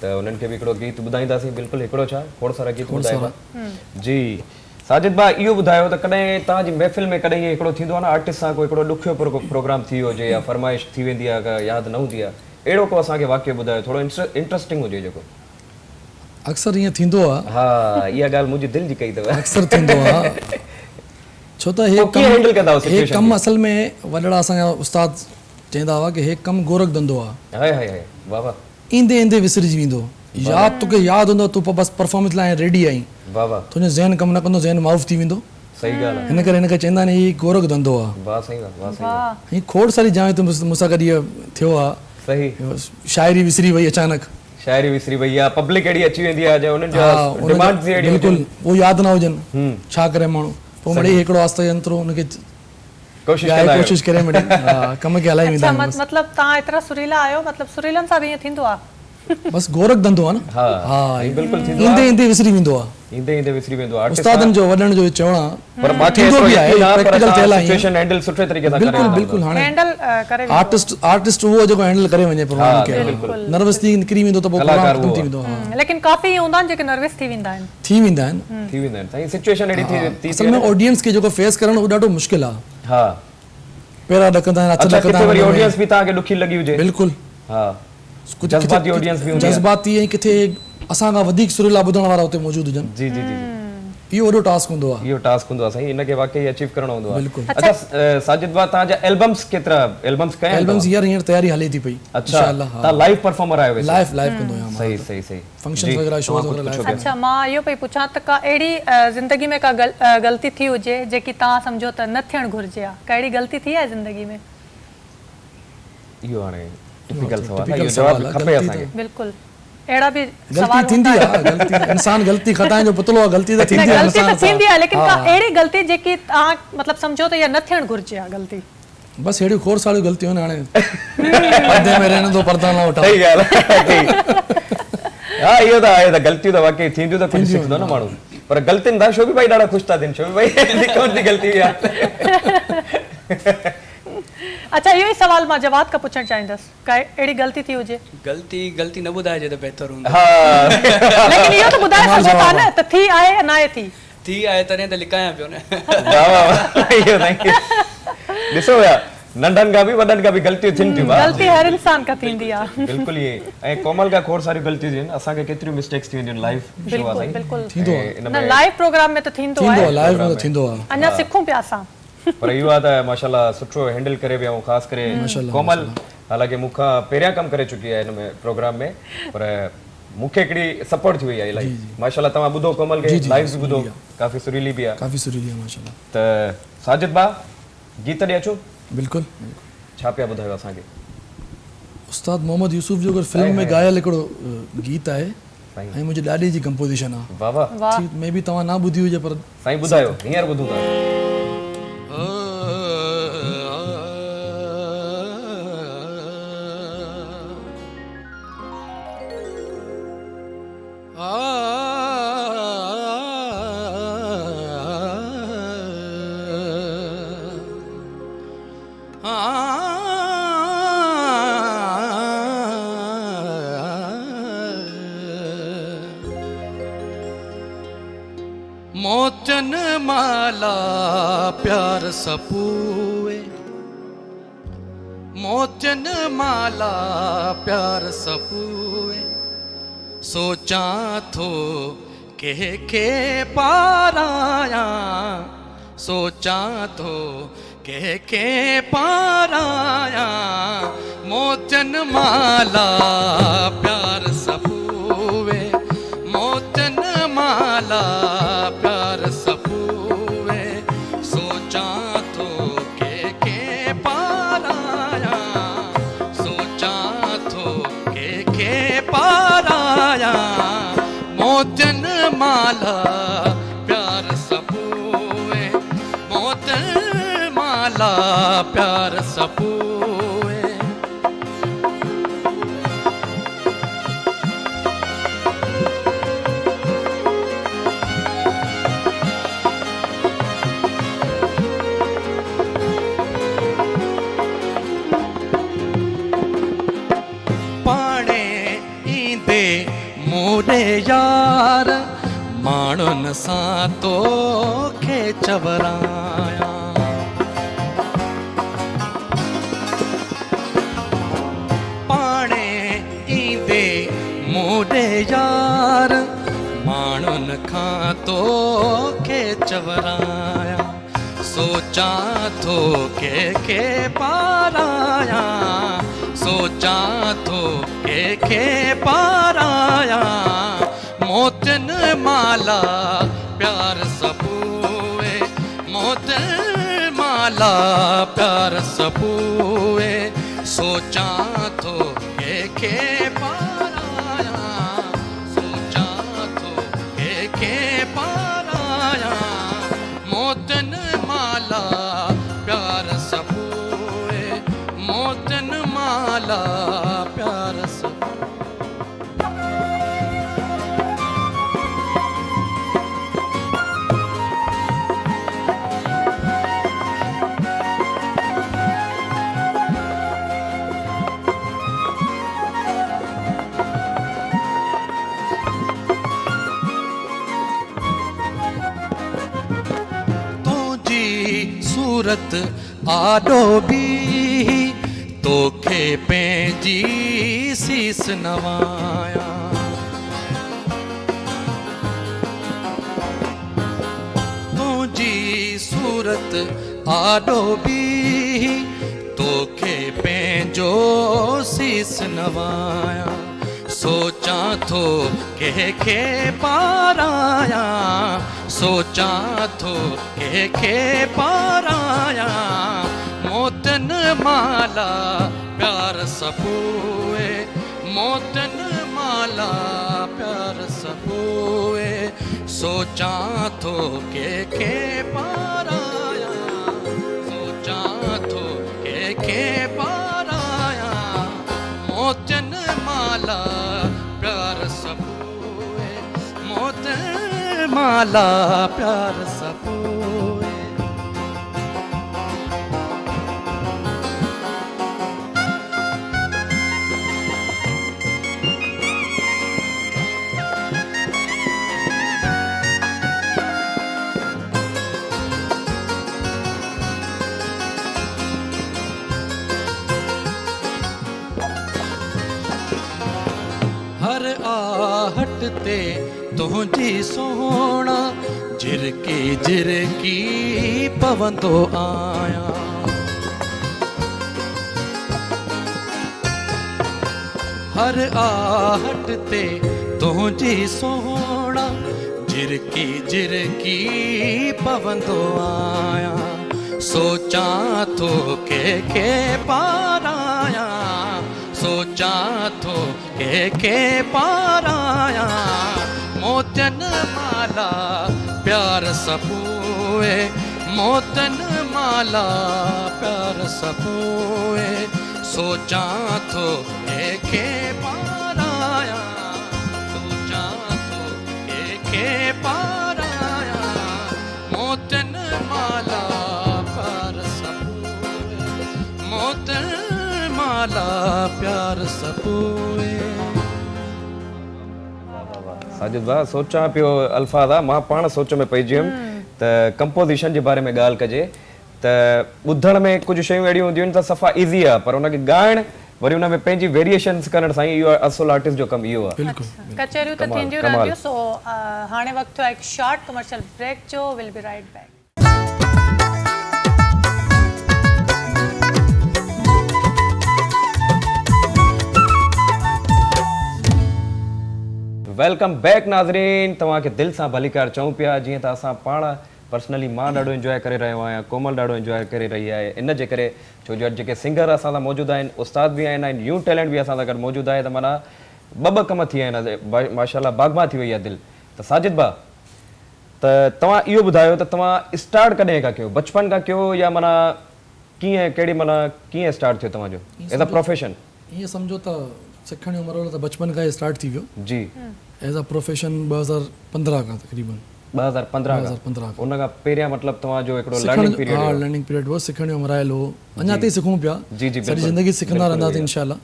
त उन्हनि खे बि हिकिड़ो गीत ॿुधाईंदासीं बिल्कुलु हिकिड़ो छा खोड़ सारा गीत ॿुधाईंदा जी साजिद भाउ इहो ॿुधायो त कॾहिं तव्हांजी महफ़िल में कॾहिं ईअं हिकिड़ो थींदो आहे न आर्टिस्ट सां कोई हिकिड़ो ॾुखियो प्रोग्राम थी वियो हुजे या फरमाइश थी वेंदी आहे का यादि न हूंदी आहे अहिड़ो को असांखे वाक़ियो ॿुधायो थोरो इंट्रस्टिंग हुजे जेको अक्सर ईअं थींदो आहे हा इहा ॻाल्हि मुंहिंजी दिलि जी कई अथव अक्सर थींदो आहे छो त पोइ कीअं हैंडल कंदा हे कमु असल में वॾड़ा असांजा उस्ताद चवंदा हुआ की हे कमु गोरख धंधो आहे हाय हाय हाय वाह वाह ईंदे ईंदे विसरिजी वेंदो यादि तोखे यादि हूंदो तूं बसि परफॉर्मेंस लाइ रेडी आहीं वाह वाह तुंहिंजो ज़हन कमु न कंदो ज़हन माउफ थी वेंदो सही ॻाल्हि आहे हिन करे हिनखे चवंदा आहिनि हीउ गोरख धंधो आहे वाह सही वाह सही वाह हीअं खोड़ सारी जायूं त मूंसां गॾु इहो थियो आहे सही शाइरी विसरी वई अचानक शाइरी विसरी वई आहे पब्लिक अहिड़ी अची वेंदी आहे जो उन्हनि हा, जो उनजा डिमांड जी अहिड़ी बिल्कुलु उहो यादि न हुजनि हम्म छा करे माण्हू पोइ मिड़ई हिकिड़ो आस्ते यंत्रो हुनखे कोशिशि ॻाए कंदा आहियो। कोशिशि करे मिड़ई कम खे हलाई वेंदा अच्छा आहिनि मतलब तव्हां एतिरा सुरीला आहियो मतलब सुरीलनि सां बि ईअं थींदो आहे बस गोरख धंधो आहे न हा हा बिल्कुलु थींदो ईंदे ईंदे विसरी वेंदो आहे ईंदे ईंदे विसरी वेंदो आहे उस्तादनि जो वॾनि जो चवण आहे पर बाक़ी थींदो बि आहे प्रैक्टिकल थियल आहे सिचुएशन हैंडल सुठे तरीक़े सां करे बिल्कुलु बिल्कुलु हाणे हैंडल करे आर्टिस्ट उहो जेको हैंडल करे वञे प्रोग्राम खे नर्वस थी निकिरी वेंदो त पोइ कलाकार प्रोग्राम ख़तम उहो थी वेंदो हा लेकिन काफ़ी हूंदा आहिनि जेके नर्वस थी वेंदा आहिनि थी वेंदा आहिनि थी वेंदा आहिनि साईं सिचुएशन अहिड़ी थी असल में ऑडियंस खे जेको फेस करणु उहो ॾाढो मुश्किल आहे हा पेरा ॾकंदा आहिनि हथ अच्छा ॾकंदा किथे वरी आहिनि ऑडियंस बि तव्हांखे ॾुखी लॻी हुजे बिल्कुलु हा कुझु जज़्बाती ऑडियंस बि हूंदी आहे जज़्बाती ऐं किथे असां खां वधीक सुरीला ॿुधण वारा हुते मौजूदु हुजनि जी जी जी इहो वॾो टास्क हूंदो आहे इहो टास्क हूंदो आहे साईं इनखे वाकई अचीव करणो हूंदो आहे बिल्कुलु। अच्छा साजिद भाउ तव्हांजा एल्बम्स केतिरा एल्बम्स कया आहिनि एल्बम्स हींअर तयारी हले थी पई अच्छा तव्हां लाइव परफॉर्मर आहियो वैसे लाइव कंदो आहियां सही सही सही फंक्शन जी, वग़ैरह शोज़ तव्हां कुझु वग़ैरह पुछो लाइव अच्छा मां इहो पई पुछां त का अहिड़ी ज़िंदगी में का ग़लती थी हुजे जेकी तव्हां सम्झो त न थियणु घुरिजे आहे का अहिड़ी ग़लती थी आहे ज़िंदगी में इहो हाणे टिपिकल सवाल आहे typical इहो जवाब सवाल आहे, खपे ग़लती असांखे बिल्कुलु अहिड़ा बि ग़लती थींदी आहे ग़लती इंसान ग़लती ख़ताउनि जो पुतलो आहे ग़लती त थींदी आहे ग़लती त इंसान सां थींदी आहे लेकिन का अहिड़ी ग़लती जेकी तव्हां मतलब सम्झो त इहा न थियणु घुरिजे आहे ग़लती बसि अहिड़ियूं खोड़ सारियूं ग़लतियूं आहिनि हाणे पर्दे में रहने दो पर्दा न उठाओ सही ॻाल्हि आहे हा इहो त आहे त ग़लतियूं त वाकई थींदियूं त कुझु सिखंदो न माण्हू पर ग़लतियुनि था शोभी भाई ॾाढा ख़ुशि था थियनि शोभी भाई कौन सी ग़लती हुई अच्छा इहो ई सवाल मां जवाब का पुछणु चाहींदसि काई अहिड़ी ग़लती थी हुजे गलती न ॿुधाइजे त बहितर हूंदो लेकिन इहो त ॿुधाए सघो था न त थी आहे या न आहे थी आहे तॾहिं त लिकायां पियो न वाह वाह इहो थैंक यू ॾिसो या नंढनि खां बि वॾनि खां बि ग़लतियूं थियनि थियूं ग़लती हर इंसान खां थींदी आहे बिल्कुलु इहे ऐं कोमल खां खोड़ सारियूं ग़लतियूं थियूं आहिनि असांखे केतिरियूं मिस्टेक्स थी वेंदियूं आहिनि लाइव शो आहे बिल्कुलु थींदो आहे इन न में लाइव प्रोग्राम में त थींदो थींदो आहे आहे लाइव में थींदो आहे अञा सिखूं पिया असां पर इहो आहे त माशाल्लाह सुठो हैंडल करे विया ऐं ख़ासि करे कोमल हालांकि मूंखां पहिरियां कमु करे चुकी आहे हिन में प्रोग्राम में पर मूंखे हिकिड़ी सपोर्ट थी वई आहे इलाही माशाल्लाह तव्हां ॿुधो कोमल खे लाइव बि ॿुधो काफ़ी सुरीली बि आहे काफ़ी सुरीली आहे माशाल्लाह त साजिद भाउ गीत ॾे अचो बिल्कुलु छा पिया ॿुधायो असांखे उस्ताद मोहम्मद यूसुफ जो अगरि फिल्म में ॻायल हिकिड़ो गीत आहे साईं। ऐं मुंहिंजे ॾाॾे जी कंपोज़िशन आहे वाह वाह वाह मे बि तव्हां ना ॿुधी हुजे पर साईं ॿुधायो हींअर ॿुधूं था मोचन माला प्यार सपूए मोचन माला प्यार सपूए सोचा थो के पाराया सोचा थो के पाराया मोचन माला प्यार सपूए मोचन माला प्यार सपूए सोचा थो के पाराया सोचा थो के पाराया मोचन माला प्यार सपूए मोचन माला प्यार सपूए मोरे यार माण्हुनि सां तोखे चवराया पाणे ईंदे मोरे यार माण्हुनि खां तोखे चवराया सोचा थो के पाराया सोचा थो के पाराया मोचन माला प्यार सपूए मोचन माला प्यार सपूए सोचा थो के पाराया सोचा थो के पाराया मोचन माला प्यार सपूए मोचन माला प्यार सपूए सूरत आॾो बि तोखे पंहिंजी सीस नवाया तुंहिंजी सूरत आॾो बि तोखे पंहिंजो सीस नवाया सोचा थो के पाराया सोचा थो के पाराया मोचन माला प्यार सपूए मोचन माला प्यार सपूए सोचा थो के पाराया सोचा थो के पाराया मोचन माला प्यार सपूए मोचन माला प्यार सपूए आहट ते तुंहिंजी सोहणा झिरकी झिरकी पवंदो आहियां। हर आहट ते तुंहिंजी सोहणा झिरकी झिरकी पवंदो आहियां। सोचां थो के पारायां, सोचां थो के पारायां। मोतियन माला प्यार सपोए, मोतियन माला प्यार सपोए। सोचां थो के पारायां, सोचां थो के पारायां। मोतियन माला प्यार सपोए, मोतियन माला प्यार सपोए। साजिद भाउ सोचां पियो अल्फाज़ आहे, मां पाण सोच में पइजी वियुमि त कंपोज़िशन जे बारे में ॻाल्हि कजे त ॿुधण में कुझु शयूं अहिड़ियूं हूंदियूं आहिनि त सफ़ा ईज़ी आहे, पर उनखे ॻाइण वरी उन में पंहिंजी वेरिएशन्स करण साईं इहो असुल आर्टिस्ट जो कमु इहो आहे। कचहरियूं त थींदियूं रहंदियूं। सो हाणे वक़्तु आहे हिकु शॉर्ट कमर्शियल ब्रेक जो। Will be right back. Welcome back नाज़रीन, तव्हांखे दिलि सां भलीकार चऊं पिया। जीअं त असां पाण पर्सनली मां ॾाढो इंजॉय करे रहियो आहियां, कोमल ॾाढो इंजॉय करे रही आहे। इन जे करे छो जो जेके सिंगर असां सां मौजूदु आहिनि, उस्ताद बि आहिनि, न्यू टैलेंट बि असां सां गॾु मौजूदु आहे। त माना ॿ कम थी विया आहिनि, माशाल्लाह बाग़बां थी वई आहे दिलि। त साजिद भाउ, त तव्हां इहो ॿुधायो त तव्हां स्टार्ट कॾहिं खां कयो, बचपन खां कयो या माना कीअं कहिड़ी माना कीअं स्टार्ट थियो तव्हांजो एज़ अ प्रोफेशन? ईअं सम्झो त सिखण जो मरहलो त बचपन खां ई स्टार्ट थी वियो। जी। एज़ अ प्रोफेशन 2015 खां तक़रीबन 2015 उन खां पहिरियां मतिलबु तव्हांजो हिकिड़ो लर्निंग पीरियड? हा, लर्निंग पीरियड हो, सिखण जो मराइल हो। अञा ताईं सिखूं पिया, सॼी ज़िंदगी सिखंदा रहंदासीं इंशाल्लाह।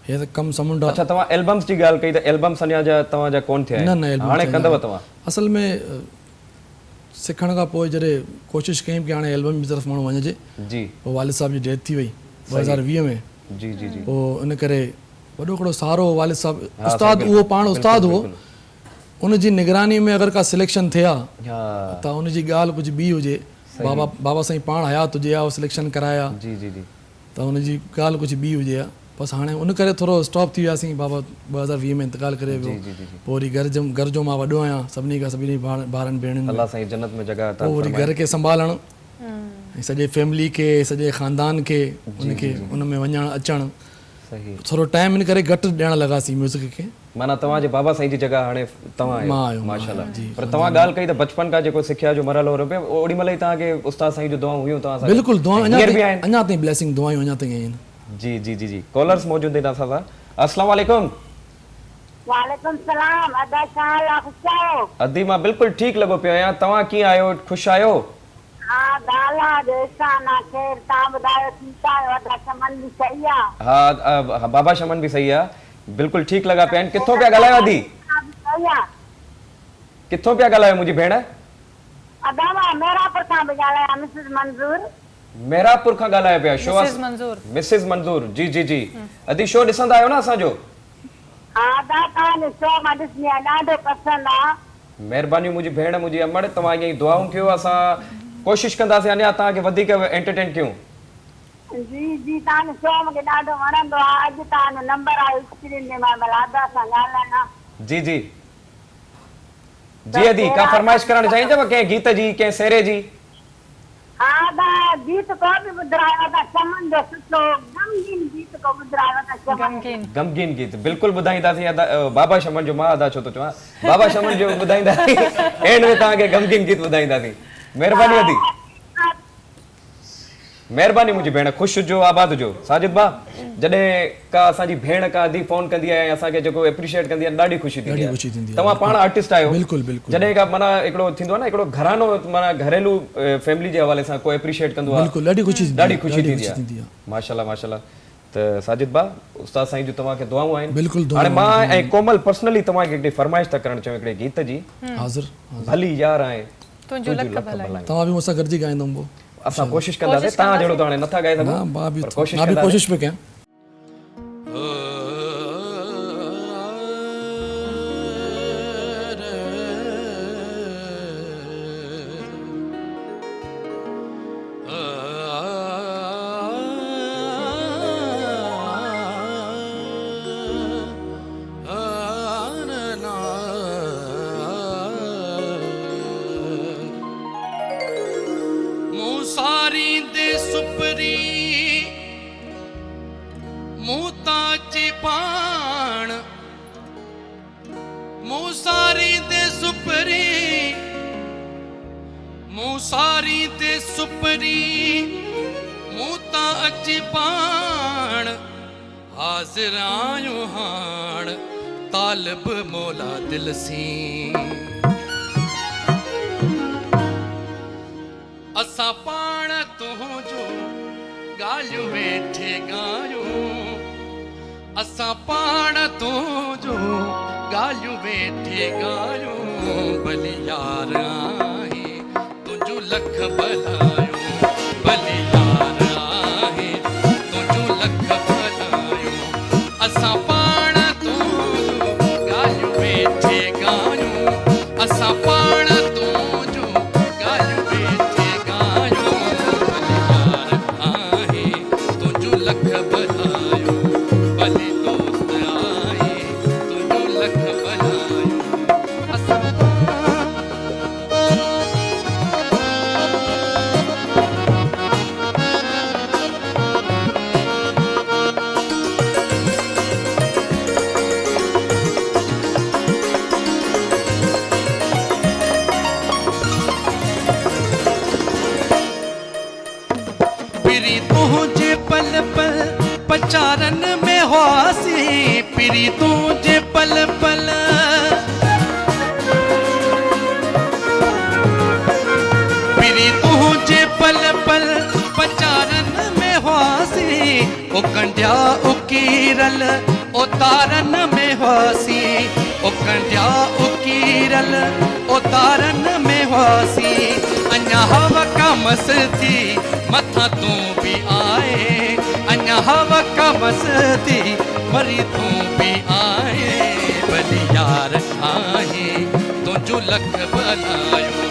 हे त कमु समुंड आहे। अच्छा, तव्हां एल्बम्स जी ॻाल्हि कई त एल्बम्स अञा जा तव्हांजा कोन थिया आहिनि? न, हाणे कंदव तव्हां? असल में सिखण खां पोइ जॾहिं कोशिशि कयूं कि हाणे एल्बम जी तरफ़ माण्हू वञिजे, जी, पोइ वालिद साहब जी डेथ थी वई 2020 में। जी जी जी। पोइ इन करे वॾो हिकिड़ो सहारो वालिद साहब, उस्ताद, उहो पाण उस्ताद हो, उनजी निगरानी में अगरि का सिलेक्शन थिया त उनजी ॻाल्हि कुझु ॿी हुजे, बाबा साईं पाण हयात हुजे, उहो सिलेक्शन कराया, जी जी जी, त उनजी ॻाल्हि कुझु ॿी हुजे हा। बसि हाणे उन करे थोरो स्टॉप थी वियासीं। बाबा 2020 में इंतकाल करे वियो। पोइ वरी घर जो मां वॾो आहियां सभिनी खां, सभिनी ॿारनि भेणनि, अल्लाह साईं जन्नत में जॻह अता पोइ वरी घर खे संभालणु, सॼे फैमिली खे, सॼे ख़ानदान खे, उनखे उन में वञणु अचणु, थोरो टाइम इन करे घटि ॾियणु लॻासीं म्यूज़िक खे। माना तव्हांजे बाबा साईं जी जॻह हाणे तव्हां आहियो, माशाल्लाह। पर तव्हां ॻाल्हि कई त बचपन खां जेको सिखिया जो मरहलो हो पियो, ओॾी महिल ई तव्हांखे उस्ताद साईं जो दुआऊं हुयूं तव्हां सां? बिल्कुलु, दुआऊं अञा ताईं ब्लेसिंग, दुआऊं अञा ताईं आहिनि। जी जी जी जी। कॉलर्स मौजूद आहिनि असां सां। अस्सलाम वालेकुम। वालेकुम सलाम। अदा छा हाल आहे? ख़ुशि आहियो? अदी मां बिल्कुलु ठीकु लॻो पियो आहियां। तव्हां कीअं आहियो? ख़ुशि आहियो? हा, ॻाल्हि आहे एहसान आहे। ख़ैर, तव्हां ॿुधायो ठीकु आहियो? अदा शमन बि सही आहे? हा, बाबा शमन बि सही आहे, बिल्कुलु ठीकु लॻा पिया आहिनि। किथों पिया ॻाल्हायो अदी? किथों पिया ॻाल्हायो मुंहिंजी भेण? अदा मां मेरापुर खां पई ॻाल्हायां, मिसिस मंज़ूर। मेरापुर खां ॻाल्हायो पिया? शो मिसिस मंज़ूर, जी जी जी। अदी शो ॾिसंदा आहियो न असांजो? हा अदा, तव्हांजो शो मां ॾिसंदी आहियां, ॾाढो पसंदि आहे। महिरबानी मुंहिंजी भेण, मुंहिंजी अमड़, तव्हां ईअं ई दुआऊं कयो। असां कोशिशि कंदासीं अञा तव्हांखे वधीक एंटरटेन कयूं। जी जी, तव्हांजो शो मूंखे ॾाढो वणंदो आहे। अॼु तव्हांजो नंबर आयो स्क्रीन ते, मां अदा सां ॻाल्हायां। जी जी जी। अदी का फरमाइश करणु चाहींदव कंहिं गीत जी, कंहिं सेरे जी? हा अदा, गीत को बि ॿुधायो त चमन जो सुठो गमगीन गीत को ॿुधायो त गमगीन गीत बिल्कुलु ॿुधाईंदासीं। बाबा शमन जो मां अदा छो थो चवां, बाबा शमन जो ॿुधाईंदासीं, एंड में तव्हांखे गमगीन गीत ॿुधाईंदासीं। महिरबानी अदी, महिरबानी मुंहिंजी भेण। ख़ुशि हुजो, आबाद हुजो। साजिद भाउ, जॾहिं का असांजी भेण का अदी फोन कंदी आहे, असांखे जेको एप्रिशिएट कंदी आहे, ॾाढी ख़ुशी थींदी आहे। तव्हां पाण आर्टिस्ट आहियो, बिल्कुलु बिल्कुलु। जॾहिं का माना हिकिड़ो थींदो आहे न, हिकिड़ो घरानो माना घरेलू फैमिली जे हवाले सां को एप्रिशिएट कंदो आहे, ॾाढी ख़ुशी थींदी आहे। माशाल्लाह माशाल्लाह। त साजिद भाउ, उस्ताद साईं जो तव्हांखे दुआऊं आहिनि। बिल्कुलु। हाणे मां ऐं कोमल पर्सनली तव्हांखे हिकिड़ी फरमाइश था करणु चाहियूं हिकिड़े गीत जी। हाज़िर। भली यार आहे तुंहिंजो लख भलाई। तव्हां बि मूंसां गॾिजी ॻाईंदुमि पोइ। असां कोशिशि कंदासीं, तव्हां जहिड़ो त हाणे नथा ॻाए सघूं, मां बि कोशिशि पियो कयां। ते सुपरी मूं तां अची पाण हाज़िर आहियूं हाण तालिब मौला दिल सी असां पाण तुंहिंजो ॻाल्हियूं वेठे ॻायूं असां पाण तुंहिंजो ॻाल्हियूं वेठे ॻायूं भली यार आहे तुंहिंजो लख भलायूं भली यार आहे तुंहिंजो लख भलायूं असां पाण तुंहिंजो ॻाल्हियूं वेठे ॻायूं असां पाण तुंहिंजो ॻाल्हियूं वेठे ॻायूं भली यार आहे तुंहिंजो लख भलायूं भली दोस्त आहे तुंहिंजो लख भलायूं असां पिरी तुंहिंजे पल पल पचारन में हुआसीं पिरी तुंहिंजे पल पल पिरी तुंहिंजे पल पल पचारन में हुआसीं ओ कंडिया उकीरल ओ तारन में हुआसीं ओ कंडिया उकीरल ओ तारन में हुआसीं अञा हवा का मस्ती मथा तूं भी आए अञा हवा का मस्ती वरी तूं भी आए भली यार आहे तुंहिंजो लख भलायूं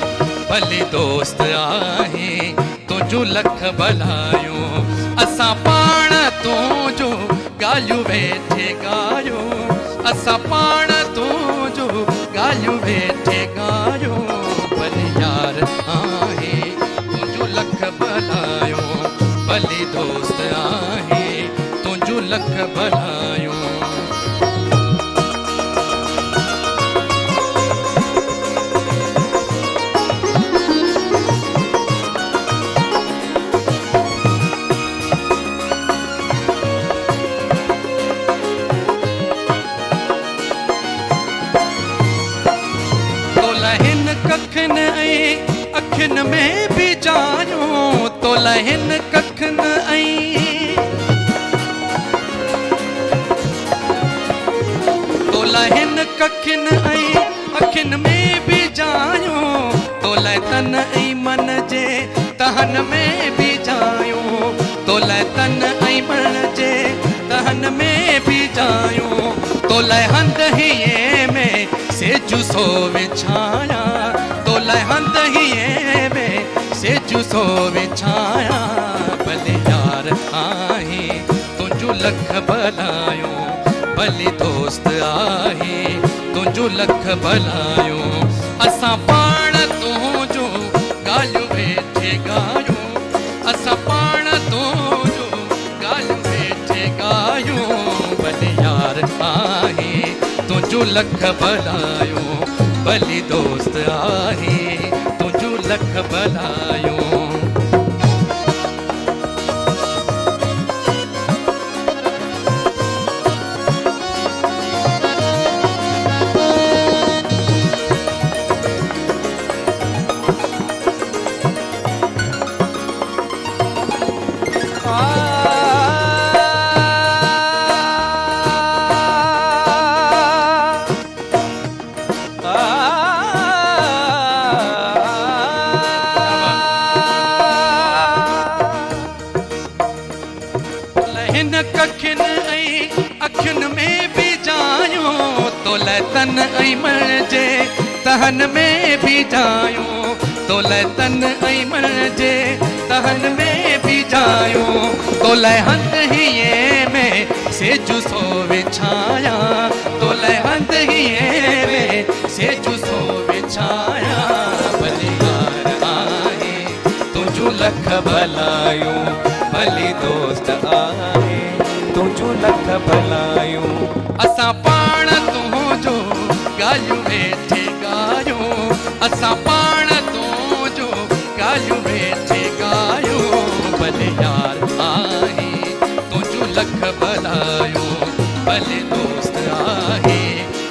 भली दोस्त आहे तुंहिंजो लख भलायूं असां पाण तुंहिंजो ॻाल्हियूं वेठे ॻायूं असां पाण तुंहिंजो ॻाल्हियूं वेठे ॻायूं भली यार आहे तुंहिंजो लख भलायूं भली दोस्त आहे तुंहिंजो लख भलायूं कखन ऐं अखियुनि में बि जायूं तो लहिन कखन ऐं तो लहिन कखिन ऐं अखियुनि में बि जायूं तो लह तन ऐं मन जे तहन में बि जायूं तो लह तन ऐं मन जे तहन में बि जायूं तो लह हंध हीअ में सेजु सो विछाया तो लहंद ही में सेजु सो विछाया भले यार आहे तुंहिंजो लख भलायूं भली दोस्त आहे तुंहिंजो लख भलायूं असां पाण तुंहिंजो ॻाल्हियूं वेठे ॻायूं असां पाण तुंहिंजो ॻाल्हियूं वेठे ॻायूं भले यार आहे तुंहिंजो लख भलायूं भली दोस्त आहे तुंहिंजो लख भलायूं कखियुनि ऐं अखियुनि में बि जायूं तो लह तन ऐं मन जे तहन में बि जायूं तो लह तन ऐं मन जे तहन में बि जायूं तो लह हंध हीअ में सेजु सो विछाया तो लह हंध हीअ में सेजु सो विछाया भली यार आहे तुंहिंजो लख भलायूं भली दोस्त आहे तुंहिंजो लख भलायूं असां पाण तुंहिंजो ॻाल्हियूं वेठे ॻायूं असां पाण तुंहिंजो ॻाल्हियूं वेठे ॻायूं भले यार आहे तुंहिंजूं लख भलायूं भले दोस्त आहे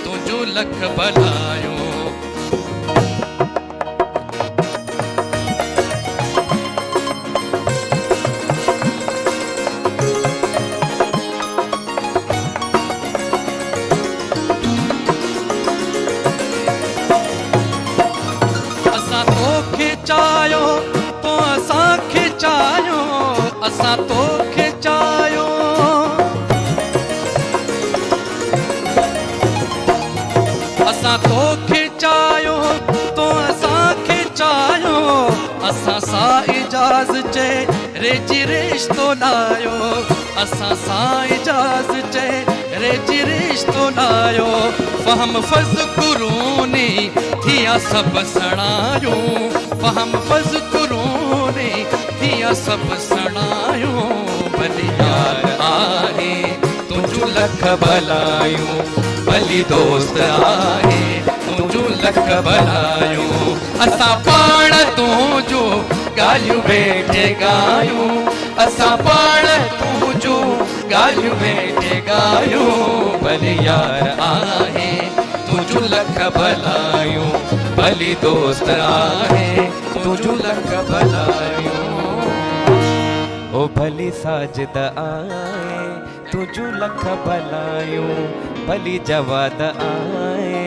तुंहिंजूं लख भलायूं असां तोखे चाहियो तो असांखे चाहियो असां तोखे चाहियो असां तोखे चाहियो तो असांखे चाहियो असां सां इजाज़ चए रेजी रिश्तो लायो असां सां इजाज़ चए रेजी रिश्तो लायो फहम फज़ कुरूनी थिया सब सणायूं फहम फज़ कुरूनी थिया सब सणायूं भली यार आहे तुंहिंजूं लख भलायूं भली दोस्त आहे तुंहिंजूं लख भलायूं असां पाण तुंहिंजूं ॻाल्हियूं वेठे ॻायूं असां पाण तुंहिंजूं ॻाल्हियूं वेठे ॻायूं भली यार आहे तुंहिंजूं लख भलायूं भली दोस्त आहे तुंहिंजूं लख भलायूं ओ भली साजिद आए तुझू लख भलायूं भली जवाद आए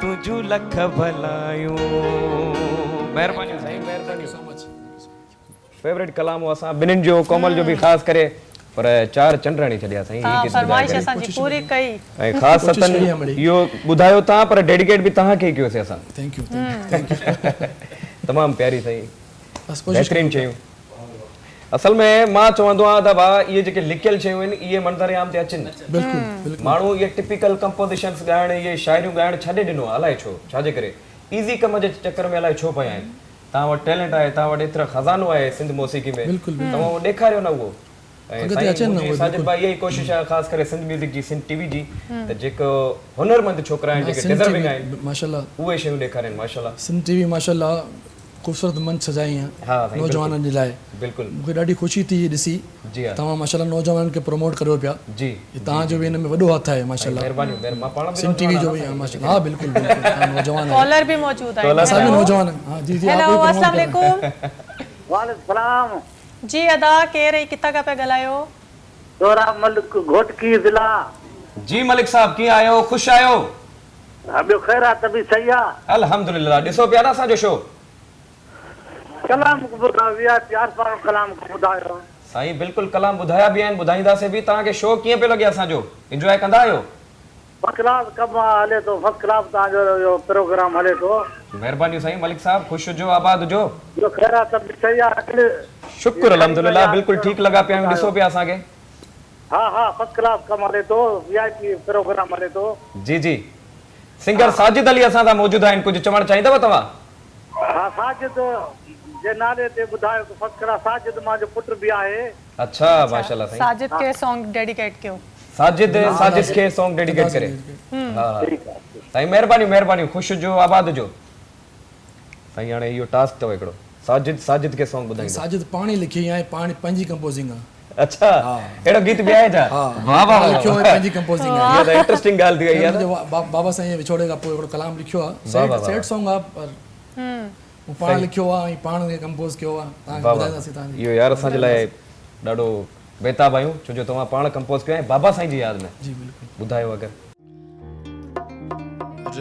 तुझू लख भलायूं महिरबानी साईं महिरबानी सो मच फेवरेट कलाम हो असां ॿिन्हिनि जो कोमल जो बि ख़ासि करे पर चार चंडराणी छॾिया साईं फरमाइश असांजी पूरी कई ऐं ख़ासि सतन इहो ॿुधायो तव्हां पर डेडिकेट बि तव्हांखे कयोसीं असां थैंक यू तमामु प्यारी साईं बस कोशिशि बहितरीन शयूं असल में मां चवंदो आहियां त भाउ इहे जेके लिखियल शयूं आहिनि इहे मंज़र आम ते अचनि बिल्कुलु बिल्कुलु माण्हू इहे टिपिकल कंपोज़िशन्स ॻाइण इहे शायरियूं ॻाइण छॾे ॾिनो आहे अलाए छो छाजे करे ईज़ी कम जे चकर में अलाए छो पिया आहिनि तव्हां वटि टैलेंट आहे तव्हां वटि एतिरो खज़ानो आहे सिंध मौसीक़ी में तव्हां उहो ॾेखारियो न उहो ऐं साजिद भाई इहा ई कोशिशि आहे ख़ासि करे सिंध म्यूज़िक जी सिंध टीवी जी त जेको हुनरमंद छोकिरा आहिनि जेके डिज़र्विंग आहिनि माशाल्लाह उहे शयूं ॾेखारनि माशाल्लाह सिंध टीवी माशाल्लाह ख़ूबसूरत मंच सजाई हा आहे साईं, नौजवाननि जे लाइ बिल्कुलु मूंखे ॾाढी ख़ुशी थी ॾिसी जी हा तव्हां माशाल्लाह नौजवाननि खे प्रमोट करियो पिया जी तव्हांजो बि हिन में वॾो हथु आहे माशाल्लाह महिरबानी मां पाण सिंध टीवी जो बि माशाल्लाह हा बिल्कुलु बिल्कुलु तव्हां नौजवान आहियो कॉलर भी मौजूद है असां बि नौजवान आहियूं हा जी जी हेलो आप अस्सलाम भी प्रमोट वालेकुम वालेकुम सलाम जी अदा केर है किता का पे गलायो दोरा मलिक घोटकी ज़िला जी मलिक साहब कीअं आहियो ख़ुशि आहियो ॿियो ख़ैर आहे त बि सही आहे अल्हम्दुलिल्लाह ॾिसो पिया न असांजो शो कलाम ॿुधायो वीआईपी आर पार कलाम ॿुधायो साईं बिल्कुलु कलाम ॿुधाया बि आहिनि ॿुधाईंदासीं बि तव्हांखे शो कीअं पियो लॻे असांजो इंजॉय कंदा आहियो फर्स्ट क्लास कमु हले थो फर्स्ट क्लास तव्हांजो इहो प्रोग्राम हले थो महिरबानी साईं मलिक साहब ख़ुशि हुजो आबाद हुजो ॿियो ख़ैर आहे त बि सही आहे शुक्र अल्हम्दुलिल्लाह बिल्कुलु ठीकु लॻा पिया आहियूं ॾिसो पिया असांखे हा हा फर्स्ट क्लास कमु हले थो वीआईपी प्रोग्राम हले थो जी जी सिंगर साजिद अली असां सां मौजूदु आहिनि कुझु चवणु चाहींदव तव्हां हा साजिद जे नाले ते ॿुधायो त फर्स्ट क्लास साजिद मुंहिंजो पुटु बि आहे अच्छा माशाल्लाह साईं साजिद के सॉन्ग डेडिकेट कयो साजिद के सॉन्ग डेडिकेट करे हा साईं महिरबानी ख़ुशि हुजो आबाद हुजो साईं हाणे इहो टास्क अथव हिकिड़ो साजिद के सॉन्ग ॿुधाईंदो साजिद पाण ई लिखी आहे पाण पंहिंजी कंपोज़िंग आहे अच्छा अहिड़ो गीत बि आहे छा वाह वाह लिखियो आहे पंहिंजी कंपोज़िंग आहे इहा त इंटरेस्टिंग ॻाल्हि थी वई आहे बाबा साईं विछोड़े खां पोइ हिकिड़ो कलाम लिखियो आहे सैड सॉन्ग आहे पर मूं पाण लिखियो आहे ऐं पाण खे कंपोज़ कयो आहे तव्हांखे ॿुधाईंदासीं तव्हांखे इहो यार असांजे लाइ ॾाढो बेताब आहियूं छो जो तव्हां पाण कंपोज़ कयो आहे बाबा साईं जी यादि में जी बिल्कुलु ॿुधायो अगरि आ